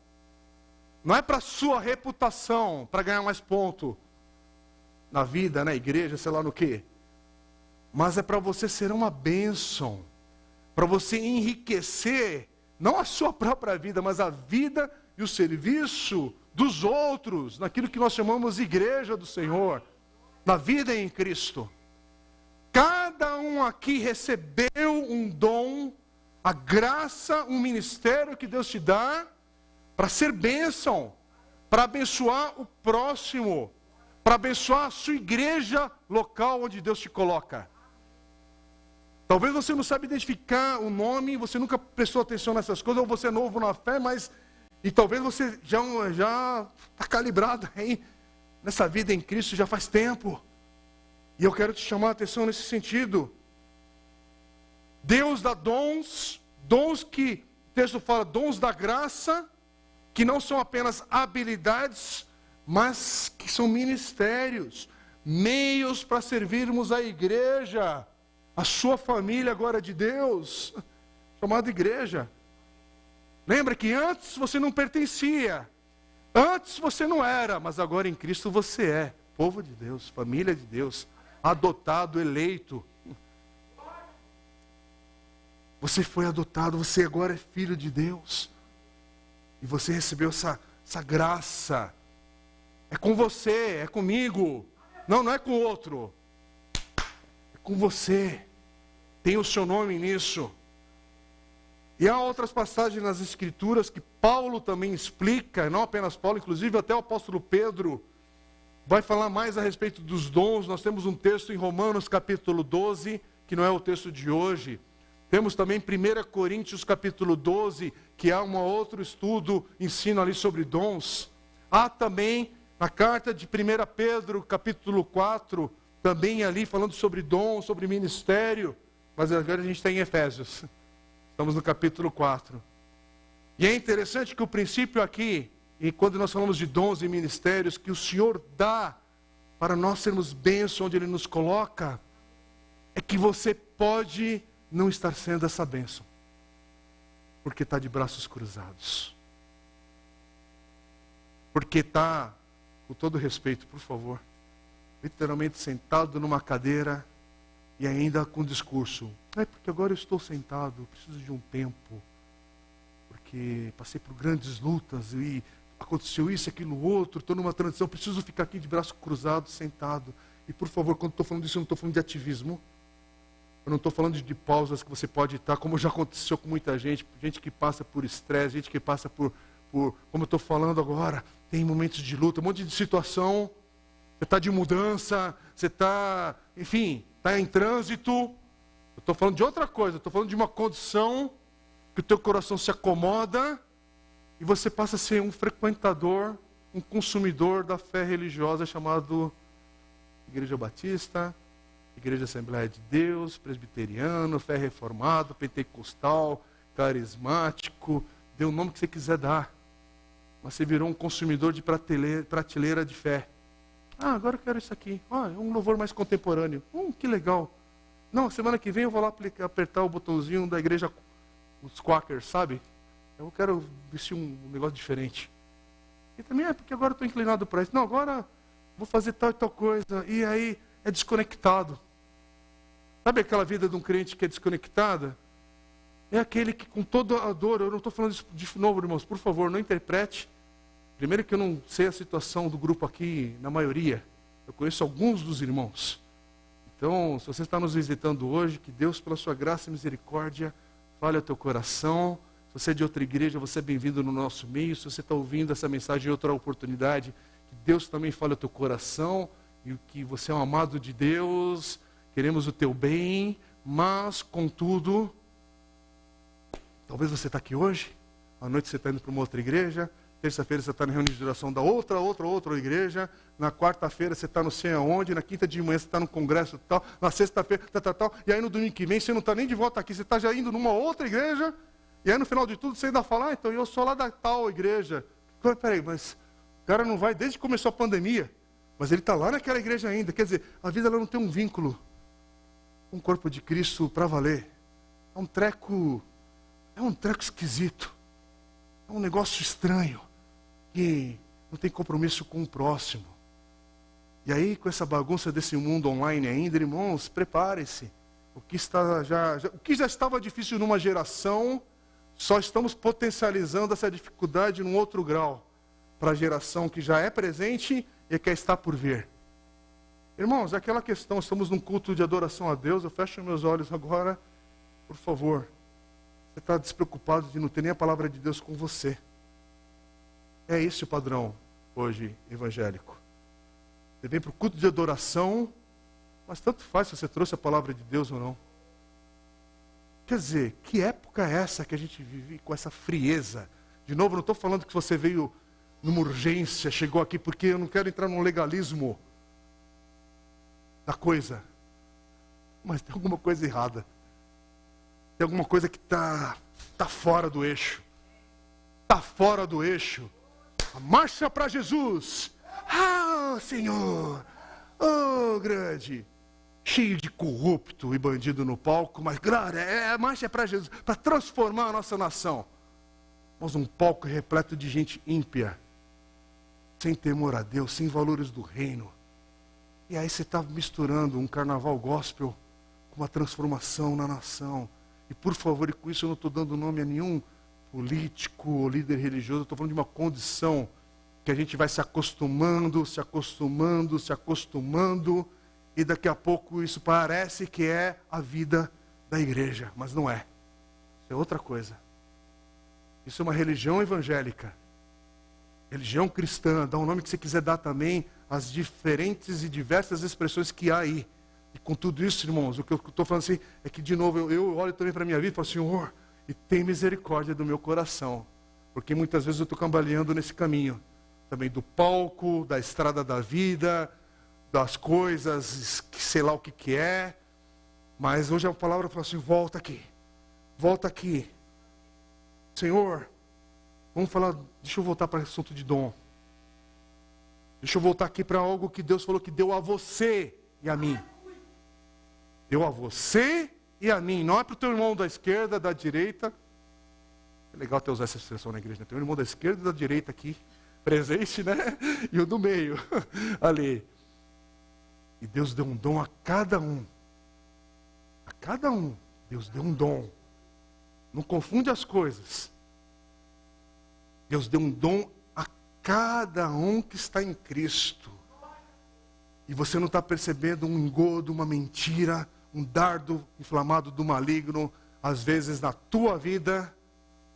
[SPEAKER 1] não é para sua reputação, para ganhar mais ponto na vida, na igreja, sei lá no quê, mas é para você ser uma bênção, para você enriquecer, não a sua própria vida, mas a vida e o serviço dos outros, naquilo que nós chamamos de igreja do Senhor, na vida em Cristo. Cada um aqui recebeu um dom, a graça, um ministério que Deus te dá para ser bênção, para abençoar o próximo, para abençoar a sua igreja local onde Deus te coloca. Talvez você não saiba identificar o nome, você nunca prestou atenção nessas coisas, ou você é novo na fé, e talvez você já está calibrado aí nessa vida em Cristo já faz tempo. E eu quero te chamar a atenção nesse sentido. Deus dá dons que, o texto fala, dons da graça, que não são apenas habilidades, mas que são ministérios, meios para servirmos a igreja, a sua família agora de Deus, chamada igreja. Lembra que antes você não pertencia, antes você não era, mas agora em Cristo você é, povo de Deus, família de Deus, adotado, eleito. Você foi adotado, você agora é filho de Deus. E você recebeu essa graça. É com você, é comigo. Não é com o outro. É com você. Tem o seu nome nisso. E há outras passagens nas Escrituras que Paulo também explica, não apenas Paulo, inclusive até o apóstolo Pedro vai falar mais a respeito dos dons. Nós temos um texto em Romanos capítulo 12, que não é o texto de hoje. Temos também 1 Coríntios capítulo 12, que há um outro estudo, ensino ali sobre dons. Há também na carta de 1 Pedro capítulo 4, também ali falando sobre dons, sobre ministério. Mas agora a gente está em Efésios. Estamos no capítulo 4. E é interessante que o princípio aqui, e quando nós falamos de dons e ministérios, que o Senhor dá para nós sermos bênção onde Ele nos coloca, é que você pode não estar sendo essa bênção, porque está de braços cruzados. Porque está, com todo respeito, por favor, literalmente sentado numa cadeira e ainda com discurso. É porque agora eu estou sentado, preciso de um tempo, porque passei por grandes lutas e aconteceu isso, aquilo, outro, estou numa transição, preciso ficar aqui de braço cruzado, sentado. E por favor, quando estou falando disso, eu não estou falando de ativismo. Eu não estou falando de pausas que você pode estar, como já aconteceu com muita gente, gente que passa por estresse, gente que passa por como eu estou falando agora, tem momentos de luta, um monte de situação, você está de mudança, você está, enfim, está em trânsito. Eu estou falando de outra coisa, estou falando de uma condição que o teu coração se acomoda e você passa a ser um frequentador, um consumidor da fé religiosa chamado Igreja Batista, Igreja Assembleia de Deus, presbiteriano, fé reformado, pentecostal, carismático, dê o nome que você quiser dar. Mas você virou um consumidor de prateleira de fé. Ah, agora eu quero isso aqui. Ah, é um louvor mais contemporâneo. Que legal. Não, semana que vem eu vou lá apertar o botãozinho da igreja, os Quakers, sabe? Eu quero vestir um negócio diferente. E também porque agora eu estou inclinado para isso. Não, agora vou fazer tal e tal coisa. E aí é desconectado. Sabe aquela vida de um crente que é desconectada? É aquele que com toda a dor, eu não estou falando isso de novo, irmãos, por favor, não interprete. Primeiro que eu não sei a situação do grupo aqui, na maioria. Eu conheço alguns dos irmãos. Então, se você está nos visitando hoje, que Deus, pela sua graça e misericórdia, fale ao teu coração. Se você é de outra igreja, você é bem-vindo no nosso meio. Se você está ouvindo essa mensagem em outra oportunidade, que Deus também fale ao teu coração, e que você é um amado de Deus, queremos o teu bem, mas, contudo, talvez você está aqui hoje, à noite você está indo para uma outra igreja, terça-feira você está na reunião de oração da outra igreja, na quarta-feira você está não sei aonde, na quinta de manhã você está no congresso tal, na sexta-feira tal, e aí no domingo que vem você não está nem de volta aqui, você está já indo numa outra igreja, e aí no final de tudo você ainda fala, então eu sou lá da tal igreja. Peraí, mas o cara não vai desde que começou a pandemia, mas ele está lá naquela igreja ainda. Quer dizer, a vida ela não tem um vínculo com o corpo de Cristo para valer. É um treco esquisito. É um negócio estranho, que não tem compromisso com o próximo. E aí, com essa bagunça desse mundo online ainda, irmãos, prepare-se. O que já estava difícil numa geração, só estamos potencializando essa dificuldade num outro grau, para a geração que já é presente e que está por vir. Irmãos, é aquela questão, estamos num culto de adoração a Deus, eu fecho meus olhos agora, por favor. Você está despreocupado de não ter nem a palavra de Deus com você. É esse o padrão hoje evangélico. Você vem para o culto de adoração, mas tanto faz se você trouxe a palavra de Deus ou não. Quer dizer, que época é essa que a gente vive com essa frieza? De novo, não estou falando que você veio numa urgência, chegou aqui porque eu não quero entrar num legalismo da coisa. Mas tem alguma coisa errada. Tem alguma coisa que está fora do eixo. Está fora do eixo. A marcha para Jesus. Ah, Senhor. Oh, grande. Cheio de corrupto e bandido no palco, mas glória, a marcha é para Jesus, para transformar a nossa nação. Mas um palco repleto de gente ímpia, sem temor a Deus, sem valores do reino. E aí você está misturando um carnaval gospel com uma transformação na nação. E por favor, e com isso eu não estou dando nome a nenhum político ou líder religioso, eu estou falando de uma condição que a gente vai se acostumando, e daqui a pouco isso parece que é a vida da igreja, mas não é. Isso é outra coisa. Isso é uma religião evangélica. Religião cristã, dá o nome que você quiser dar também, as diferentes e diversas expressões que há aí. E com tudo isso, irmãos, o que eu estou falando assim, é que de novo, eu olho também para a minha vida e falo, Senhor, e tem misericórdia do meu coração. Porque muitas vezes eu estou cambaleando nesse caminho. Também do palco, da estrada da vida, das coisas, que sei lá o que é. Mas hoje a palavra fala assim, volta aqui. Volta aqui. Senhor, vamos falar, deixa eu voltar para o assunto de dom. Deixa eu voltar aqui para algo que Deus falou que deu a você e a mim. Deu a você e a mim. Não é para o teu irmão da esquerda, da direita. É legal ter usar essa expressão na igreja, né? Tem um irmão da esquerda e da direita aqui, presente, né? E o do meio, ali. E Deus deu um dom a cada um. A cada um. Deus deu um dom. Não confunde as coisas. Deus deu um dom a cada um que está em Cristo. E você não está percebendo um engodo, uma mentira, um dardo inflamado do maligno, às vezes na tua vida,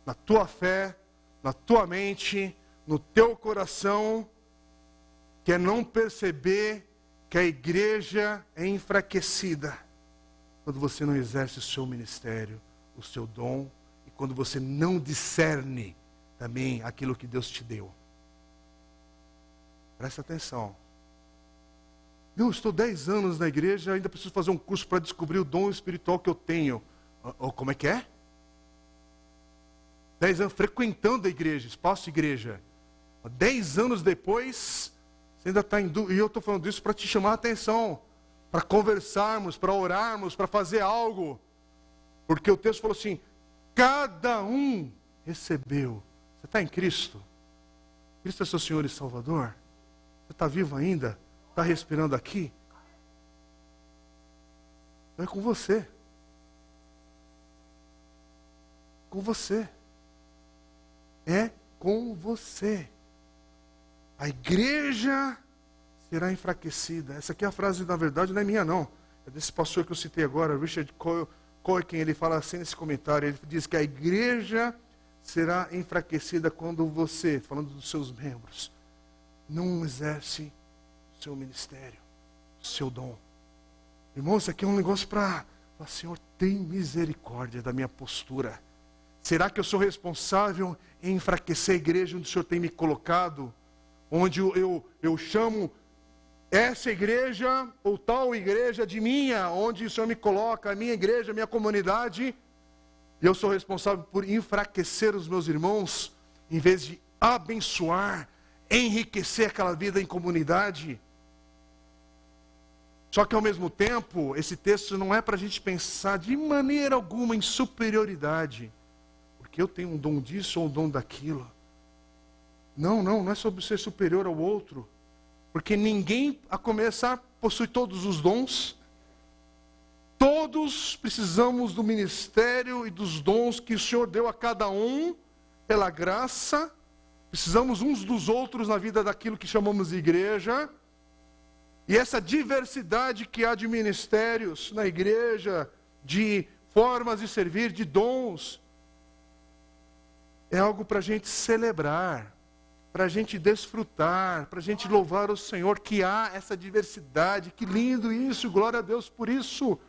[SPEAKER 1] na tua fé, na tua mente, no teu coração, que é não perceber que a igreja é enfraquecida quando você não exerce o seu ministério, o seu dom, e quando você não discerne também aquilo que Deus te deu. Presta atenção. Eu estou 10 anos na igreja, ainda preciso fazer um curso para descobrir o dom espiritual que eu tenho. Como é que é? 10 anos frequentando a igreja, espaço de igreja. 10 anos depois, você ainda está em dúvida. E eu estou falando isso para te chamar a atenção. Para conversarmos, para orarmos, para fazer algo. Porque o texto falou assim, cada um recebeu. Você está em Cristo? Cristo é seu Senhor e Salvador? Você está vivo ainda? Está respirando aqui? É com você. Com você. É com você. A igreja será enfraquecida. Essa aqui é a frase, na verdade, não é minha não. É desse pastor que eu citei agora, Richard Coykin. Ele fala assim nesse comentário. Ele diz que a igreja será enfraquecida quando você, falando dos seus membros, não exerce o seu ministério, o seu dom. Irmão, isso aqui é um negócio para... Senhor, tem misericórdia da minha postura. Será que eu sou responsável em enfraquecer a igreja onde o Senhor tem me colocado? Onde eu chamo essa igreja ou tal igreja de minha, onde o Senhor me coloca, a minha igreja, a minha comunidade, e eu sou responsável por enfraquecer os meus irmãos, em vez de abençoar, enriquecer aquela vida em comunidade. Só que ao mesmo tempo, esse texto não é para a gente pensar de maneira alguma em superioridade, porque eu tenho um dom disso ou um dom daquilo. Não é sobre ser superior ao outro. Porque ninguém, a começar, possui todos os dons. Todos precisamos do ministério e dos dons que o Senhor deu a cada um, pela graça. Precisamos uns dos outros na vida daquilo que chamamos de igreja. E essa diversidade que há de ministérios na igreja, de formas de servir, de dons, é algo para a gente celebrar, para a gente desfrutar, para a gente louvar o Senhor, que há essa diversidade. Que lindo isso, glória a Deus por isso.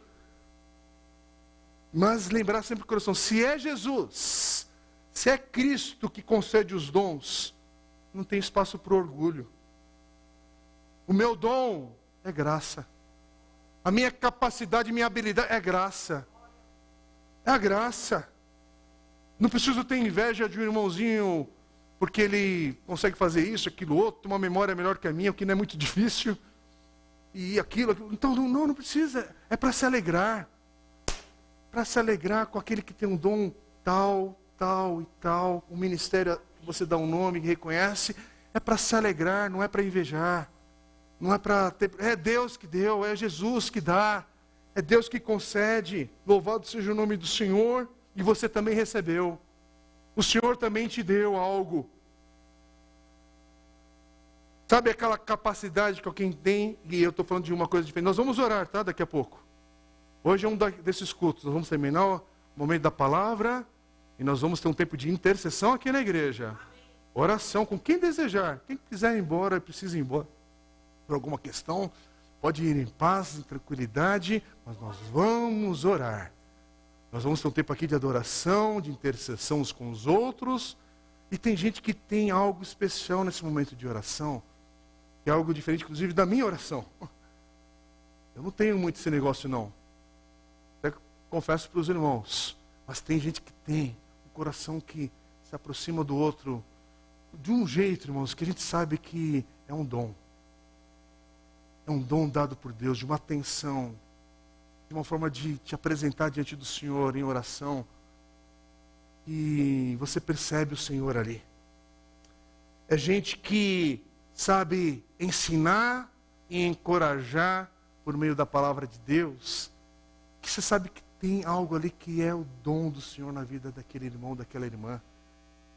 [SPEAKER 1] Mas lembrar sempre o coração, se é Jesus, se é Cristo que concede os dons, não tem espaço para orgulho. O meu dom é graça. A minha capacidade, minha habilidade é graça. É a graça. Não preciso ter inveja de um irmãozinho porque ele consegue fazer isso, aquilo, outro, tem uma memória melhor que a minha, o que não é muito difícil, e aquilo. Então, não precisa, é para se alegrar. Para se alegrar com aquele que tem um dom tal, tal e tal, um ministério que você dá um nome, que reconhece, é para se alegrar, não é para invejar, não é para ter, é Deus que deu, é Jesus que dá, é Deus que concede, louvado seja o nome do Senhor, e você também recebeu. O Senhor também te deu algo. Sabe aquela capacidade que alguém tem? E eu estou falando de uma coisa diferente. Nós vamos orar, tá? Daqui a pouco. Hoje é um desses cultos. Nós vamos terminar o momento da palavra. E nós vamos ter um tempo de intercessão aqui na igreja. Oração com quem desejar. Quem quiser ir embora, precisa ir embora por alguma questão, pode ir em paz, em tranquilidade, mas nós vamos orar. Nós vamos ter um tempo aqui de adoração, de intercessão uns com os outros. E tem gente que tem algo especial nesse momento de oração, que é algo diferente, inclusive, da minha oração. Eu não tenho muito esse negócio, não. Até confesso para os irmãos. Mas tem gente que tem um coração que se aproxima do outro de um jeito, irmãos, que a gente sabe que é um dom. É um dom dado por Deus, de uma atenção, de uma forma de te apresentar diante do Senhor em oração. E você percebe o Senhor ali. É gente que sabe ensinar e encorajar por meio da palavra de Deus. Que você sabe que tem algo ali que é o dom do Senhor na vida daquele irmão, daquela irmã.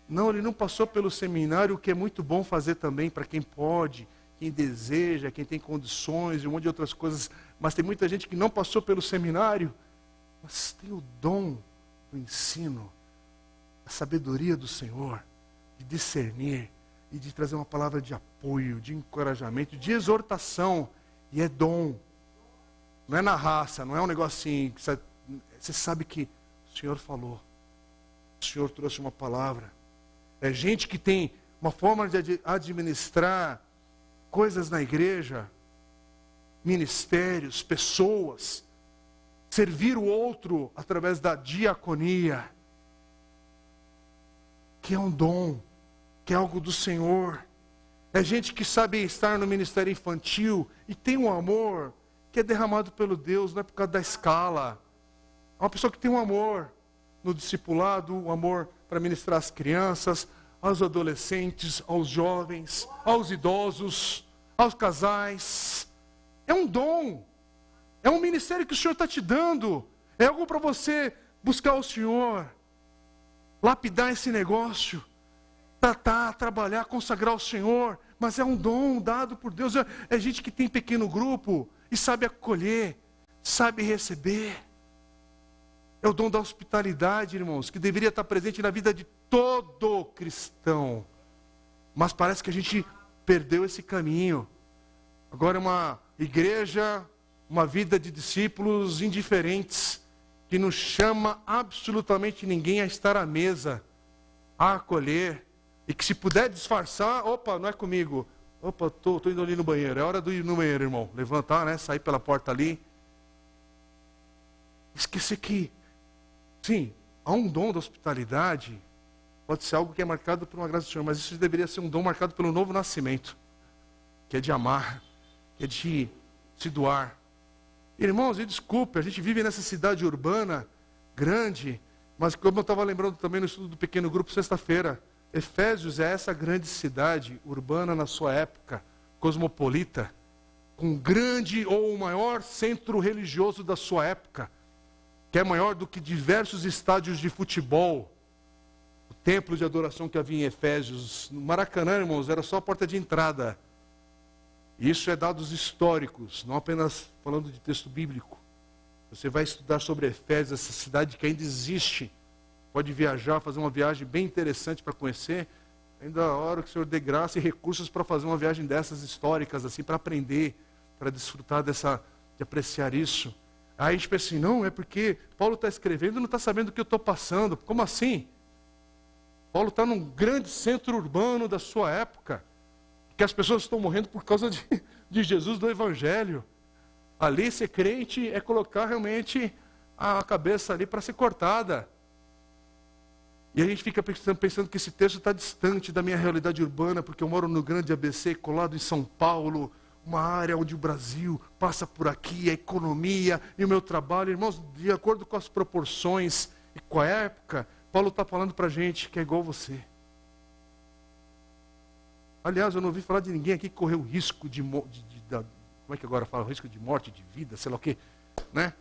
[SPEAKER 1] Não, ele não passou pelo seminário, o que é muito bom fazer também para quem pode, quem deseja, quem tem condições e um monte de outras coisas. Mas tem muita gente que não passou pelo seminário, mas tem o dom do ensino, a sabedoria do Senhor, de discernir e de trazer uma palavra de apoio, de encorajamento, de exortação. E é dom. Não é na raça, não é um negocinho. Você sabe que o Senhor falou. O Senhor trouxe uma palavra. É gente que tem uma forma de administrar coisas na igreja, ministérios, pessoas, servir o outro através da diaconia, que é um dom, que é algo do Senhor. É gente que sabe estar no ministério infantil e tem um amor que é derramado pelo Deus, não é por causa da escala. É uma pessoa que tem um amor no discipulado, um amor para ministrar às crianças, aos adolescentes, aos jovens, aos idosos, aos casais. É um dom. É um ministério que o Senhor está te dando. É algo para você buscar o Senhor, lapidar esse negócio, tratar, trabalhar, consagrar ao Senhor. Mas é um dom dado por Deus. É gente que tem pequeno grupo e sabe acolher, sabe receber. É o dom da hospitalidade, irmãos, que deveria estar presente na vida de todo cristão. Mas parece que a gente perdeu esse caminho. Agora é uma igreja, uma vida de discípulos indiferentes, que não chama absolutamente ninguém a estar à mesa, a acolher, e que se puder disfarçar, opa, não é comigo. Opa, estou indo ali no banheiro, é hora de ir no banheiro, irmão. Levantar, né, sair pela porta ali. Esquecer que, sim, há um dom da hospitalidade, pode ser algo que é marcado por uma graça do Senhor, mas isso deveria ser um dom marcado pelo novo nascimento, que é de amar, que é de se doar. Irmãos, e desculpe, a gente vive nessa cidade urbana, grande, mas como eu estava lembrando também no estudo do pequeno grupo sexta-feira, Efésios é essa grande cidade urbana na sua época, cosmopolita, com um grande ou o maior centro religioso da sua época, que é maior do que diversos estádios de futebol. O templo de adoração que havia em Efésios, no Maracanã, irmãos, era só a porta de entrada. Isso é dados históricos, não apenas falando de texto bíblico. Você vai estudar sobre Efésios, essa cidade que ainda existe. Pode viajar, fazer uma viagem bem interessante para conhecer. Ainda a hora que o Senhor dê graça e recursos para fazer uma viagem dessas históricas, assim, para aprender, para desfrutar de apreciar isso. Aí a gente pensa assim, não, é porque Paulo está escrevendo e não está sabendo o que eu estou passando. Como assim? Paulo está num grande centro urbano da sua época, que as pessoas estão morrendo por causa de Jesus, do Evangelho. Ali ser crente é colocar realmente a cabeça ali para ser cortada. E a gente fica pensando que esse texto está distante da minha realidade urbana, porque eu moro no grande ABC, colado em São Paulo, uma área onde o Brasil passa por aqui, a economia e o meu trabalho. Irmãos, de acordo com as proporções e com a época, Paulo está falando para a gente que é igual você. Aliás, eu não ouvi falar de ninguém aqui que correu risco como é que agora fala? Risco de morte, de vida, sei lá o quê, né?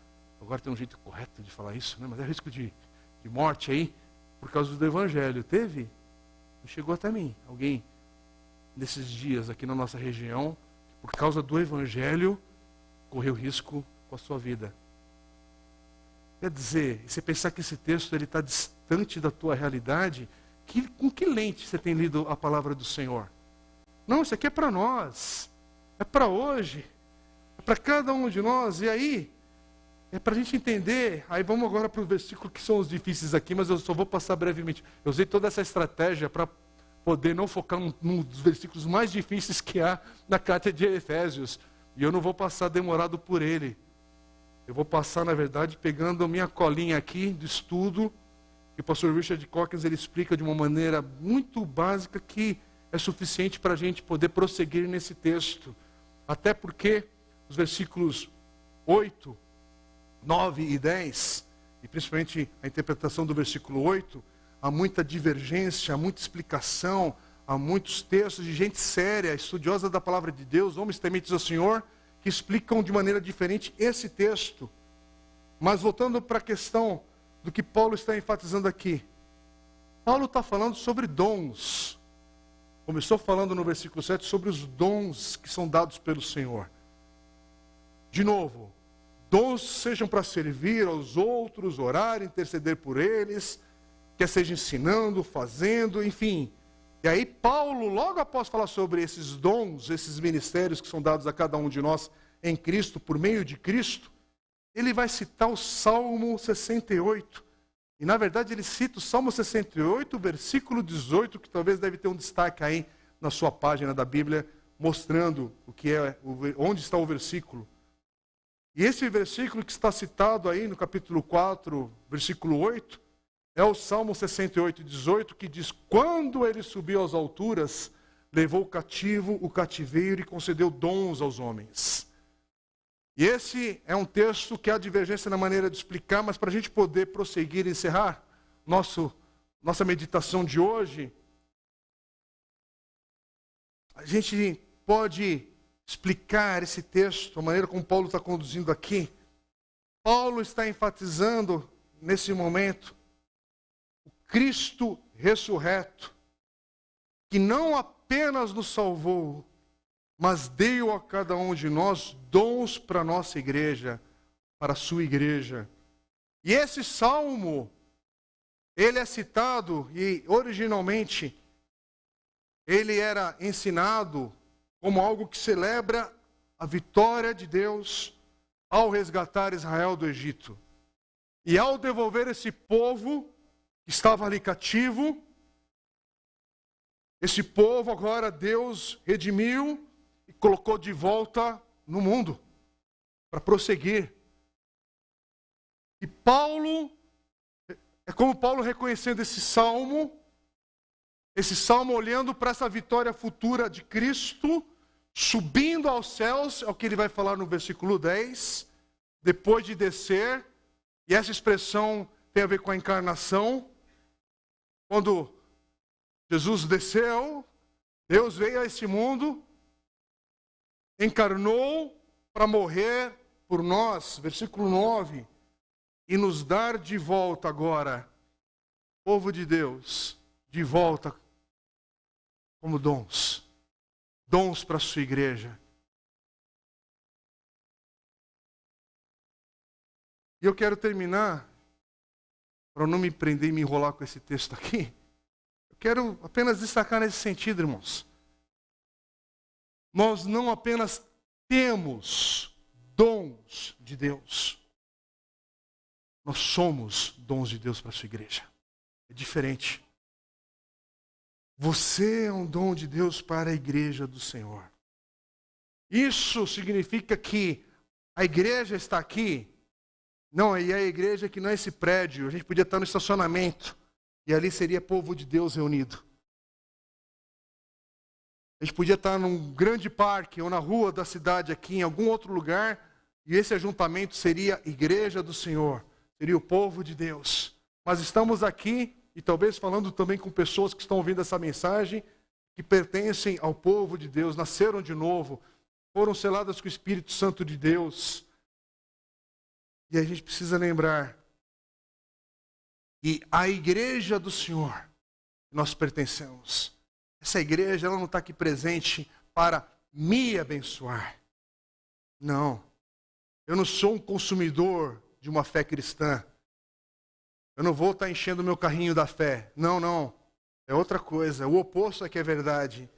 [SPEAKER 1] Agora tem um jeito correto de falar isso, né? Mas é risco de morte aí, por causa do Evangelho. Teve? Chegou até mim, alguém nesses dias aqui na nossa região, por causa do Evangelho, correu risco com a sua vida. Quer dizer, você pensar que esse texto está distante da tua realidade, com que lente você tem lido a palavra do Senhor? Não, isso aqui é para nós, é para hoje, é para cada um de nós. E aí, é para a gente entender. Aí vamos agora para os versículos que são os difíceis aqui, mas eu só vou passar brevemente. Eu usei toda essa estratégia para poder não focar num dos versículos mais difíceis que há na carta de Efésios. E eu não vou passar demorado por ele. Eu vou passar, na verdade, pegando a minha colinha aqui de estudo, que o pastor Richard Dawkins ele explica de uma maneira muito básica que é suficiente para a gente poder prosseguir nesse texto. Até porque os versículos 8, 9 e 10, e principalmente a interpretação do versículo 8, há muita divergência, há muita explicação, há muitos textos de gente séria, estudiosa da palavra de Deus, homens tementes ao Senhor, que explicam de maneira diferente esse texto. Mas voltando para a questão do que Paulo está enfatizando aqui. Paulo está falando sobre dons. Começou falando no versículo 7 sobre os dons que são dados pelo Senhor. De novo, dons sejam para servir aos outros, orar, interceder por eles, quer seja ensinando, fazendo, enfim. E aí Paulo, logo após falar sobre esses dons, esses ministérios que são dados a cada um de nós em Cristo, por meio de Cristo, ele vai citar o Salmo 68. E na verdade ele cita o Salmo 68, versículo 18, que talvez deve ter um destaque aí na sua página da Bíblia, mostrando o que é, onde está o versículo. E esse versículo que está citado aí no capítulo 4, versículo 8, é o Salmo 68, 18, que diz: quando ele subiu às alturas, levou cativo o cativeiro e concedeu dons aos homens. E esse é um texto que há divergência na maneira de explicar, mas para a gente poder prosseguir e encerrar nossa meditação de hoje, a gente pode explicar esse texto, a maneira como Paulo está conduzindo aqui. Paulo está enfatizando, nesse momento, o Cristo ressurreto, que não apenas nos salvou, mas deu a cada um de nós dons para a nossa igreja, para a sua igreja. E esse salmo, ele é citado, e originalmente, ele era ensinado como algo que celebra a vitória de Deus ao resgatar Israel do Egito. E ao devolver esse povo que estava ali cativo, esse povo agora Deus redimiu e colocou de volta no mundo para prosseguir. E Paulo, é como Paulo reconhecendo esse salmo olhando para essa vitória futura de Cristo, subindo aos céus, é o que ele vai falar no versículo 10, depois de descer, e essa expressão tem a ver com a encarnação. Quando Jesus desceu, Deus veio a esse mundo, encarnou para morrer por nós, versículo 9, e nos dar de volta agora, povo de Deus, de volta como dons para a sua igreja. E eu quero terminar, para não me prender e me enrolar com esse texto aqui, eu quero apenas destacar nesse sentido, irmãos. Nós não apenas temos dons de Deus, nós somos dons de Deus para a sua igreja. É diferente. Você é um dom de Deus para a igreja do Senhor. Isso significa que a igreja está aqui. Não, e a igreja que não é esse prédio. A gente podia estar no estacionamento. E ali seria povo de Deus reunido. A gente podia estar num grande parque ou na rua da cidade aqui, em algum outro lugar. E esse ajuntamento seria a igreja do Senhor. Seria o povo de Deus. Mas estamos aqui, e talvez falando também com pessoas que estão ouvindo essa mensagem, que pertencem ao povo de Deus, nasceram de novo, foram seladas com o Espírito Santo de Deus. E a gente precisa lembrar que a igreja do Senhor, nós pertencemos. Essa igreja ela não está aqui presente para me abençoar. Não. Eu não sou um consumidor de uma fé cristã. Eu não vou estar enchendo o meu carrinho da fé. Não, não. É outra coisa. O oposto é que é verdade.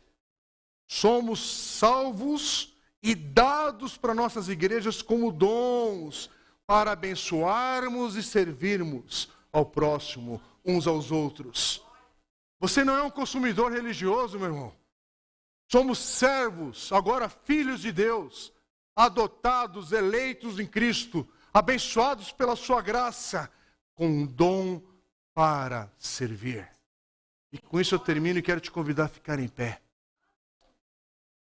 [SPEAKER 1] Somos salvos e dados para nossas igrejas como dons, para abençoarmos e servirmos ao próximo, uns aos outros. Você não é um consumidor religioso, meu irmão. Somos servos, agora filhos de Deus, adotados, eleitos em Cristo, abençoados pela sua graça, com um dom para servir. E com isso eu termino e quero te convidar a ficar em pé.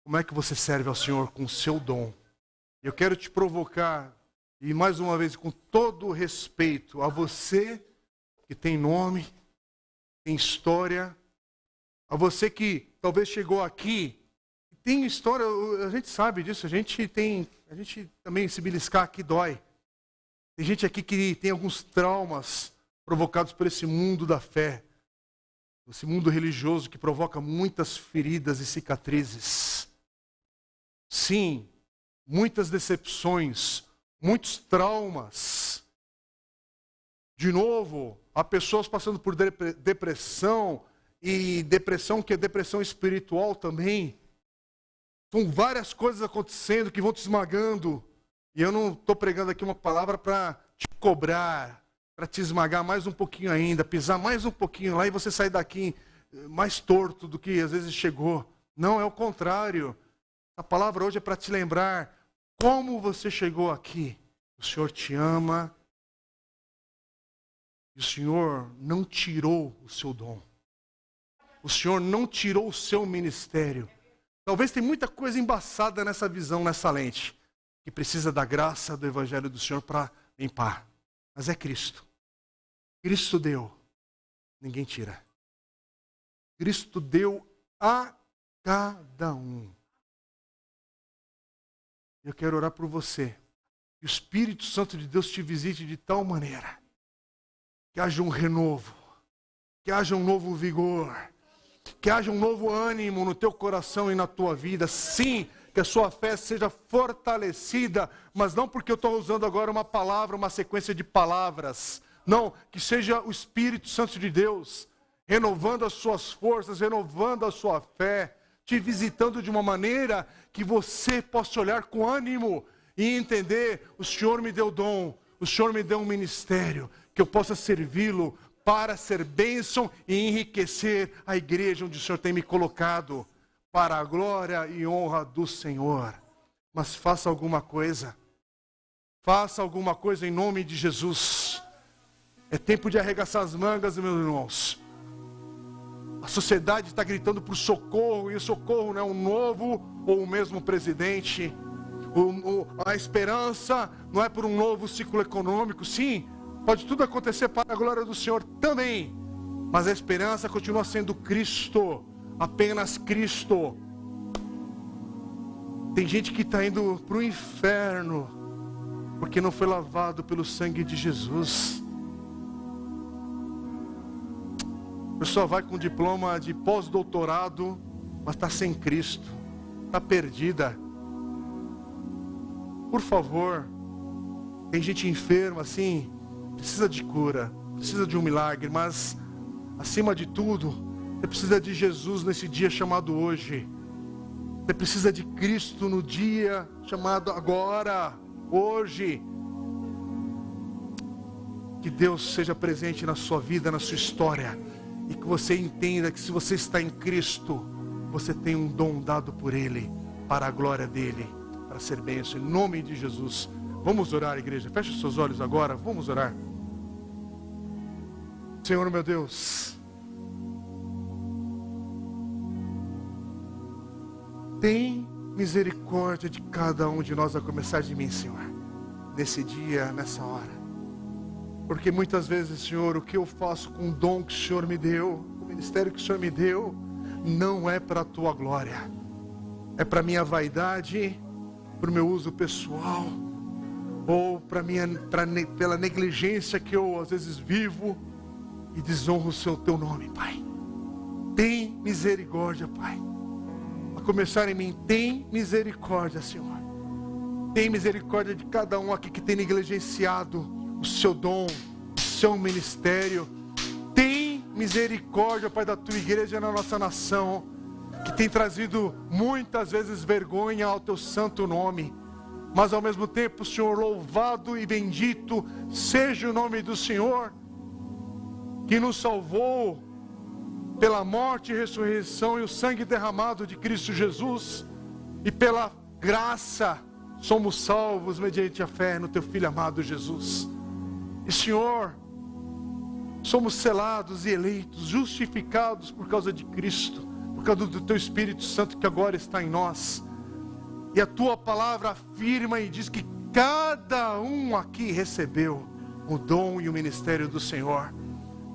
[SPEAKER 1] Como é que você serve ao Senhor com o seu dom? Eu quero te provocar, e mais uma vez, com todo o respeito a você que tem nome, tem história, a você que talvez chegou aqui, tem história, a gente sabe disso, a gente também se beliscar aqui dói. Tem gente aqui que tem alguns traumas provocados por esse mundo da fé, esse mundo religioso que provoca muitas feridas e cicatrizes. Sim, muitas decepções, muitos traumas. De novo, há pessoas passando por depressão, e depressão que é depressão espiritual também. São várias coisas acontecendo que vão te esmagando. E eu não estou pregando aqui uma palavra para te cobrar, para te esmagar mais um pouquinho ainda, pisar mais um pouquinho lá e você sair daqui mais torto do que às vezes chegou. Não, é o contrário. A palavra hoje é para te lembrar como você chegou aqui. O Senhor te ama. E o Senhor não tirou o seu dom. O Senhor não tirou o seu ministério. Talvez tem muita coisa embaçada nessa visão, nessa lente, que precisa da graça do Evangelho do Senhor para limpar. Mas é Cristo. Cristo deu. Ninguém tira. Cristo deu a cada um. Eu quero orar por você. Que o Espírito Santo de Deus te visite de tal maneira que haja um renovo, que haja um novo vigor, que haja um novo ânimo no teu coração e na tua vida. Sim, que a sua fé seja fortalecida, mas não porque eu estou usando agora uma palavra, uma sequência de palavras. Não, que seja o Espírito Santo de Deus renovando as suas forças, renovando a sua fé, te visitando de uma maneira que você possa olhar com ânimo e entender: o Senhor me deu dom, o Senhor me deu um ministério, que eu possa servi-lo para ser bênção e enriquecer a igreja onde o Senhor tem me colocado, para a glória e honra do Senhor. Mas faça alguma coisa em nome de Jesus. É tempo de arregaçar as mangas, meus irmãos. A sociedade está gritando por socorro, e o socorro não é um novo ou o mesmo presidente. A esperança não é por um novo ciclo econômico. Sim, pode tudo acontecer para a glória do Senhor também, mas a esperança continua sendo Cristo, apenas Cristo. Tem gente que está indo para o inferno porque não foi lavado pelo sangue de Jesus. A pessoa vai com diploma de pós-doutorado, mas está sem Cristo, está perdida. Por favor, tem gente enferma assim, precisa de cura, precisa de um milagre, mas acima de tudo, você precisa de Jesus nesse dia chamado hoje. Você precisa de Cristo no dia chamado agora, hoje. Que Deus seja presente na sua vida, na sua história, e que você entenda que se você está em Cristo, você tem um dom dado por Ele, para a glória dEle, para ser bênção, em nome de Jesus. Vamos orar, igreja, feche os seus olhos agora, vamos orar. Senhor meu Deus, tem misericórdia de cada um de nós, a começar de mim, Senhor, nesse dia, nessa hora. Porque muitas vezes, Senhor, o que eu faço com o dom que o Senhor me deu, o ministério que o Senhor me deu, não é para a tua glória. É para a minha vaidade, para o meu uso pessoal, ou pela negligência que eu às vezes vivo e desonro o teu nome, Pai. Tem misericórdia, Pai. A começar em mim, tem misericórdia, Senhor. Tem misericórdia de cada um aqui que tem negligenciado o seu dom, o seu ministério. Tem misericórdia, Pai, da tua igreja na nossa nação, que tem trazido muitas vezes vergonha ao teu santo nome. Mas ao mesmo tempo, Senhor, louvado e bendito seja o nome do Senhor, que nos salvou pela morte e ressurreição e o sangue derramado de Cristo Jesus, e pela graça somos salvos mediante a fé no teu Filho amado Jesus. E Senhor, somos selados e eleitos, justificados por causa de Cristo, por causa do teu Espírito Santo que agora está em nós. E a tua palavra afirma e diz que cada um aqui recebeu o dom e o ministério do Senhor.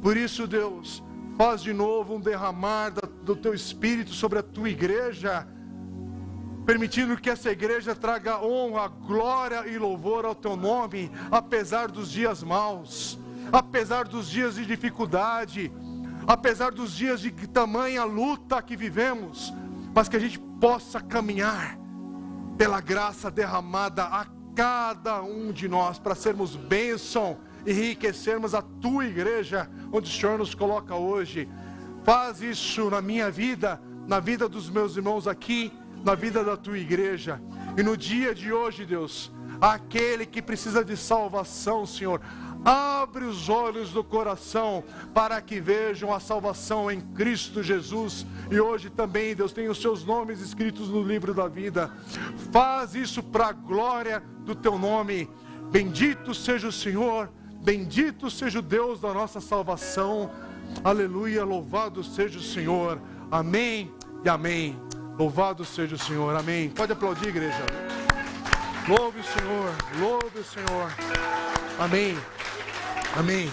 [SPEAKER 1] Por isso, Deus, faz de novo um derramar do teu Espírito sobre a tua igreja, permitindo que essa igreja traga honra, glória e louvor ao teu nome, apesar dos dias maus, apesar dos dias de dificuldade, apesar dos dias de tamanha luta que vivemos, mas que a gente possa caminhar pela graça derramada a cada um de nós, para sermos bênção e enriquecermos a tua igreja, onde o Senhor nos coloca hoje. Faz isso na minha vida, na vida dos meus irmãos aqui, na vida da tua igreja. E no dia de hoje, Deus, aquele que precisa de salvação, Senhor, abre os olhos do coração para que vejam a salvação em Cristo Jesus. E hoje também, Deus, tem os seus nomes escritos no livro da vida. Faz isso para a glória do teu nome. Bendito seja o Senhor, bendito seja o Deus da nossa salvação. Aleluia, louvado seja o Senhor. Amém e amém. Louvado seja o Senhor, amém. Pode aplaudir, igreja. Louve o Senhor, louve o Senhor. Amém. Amém.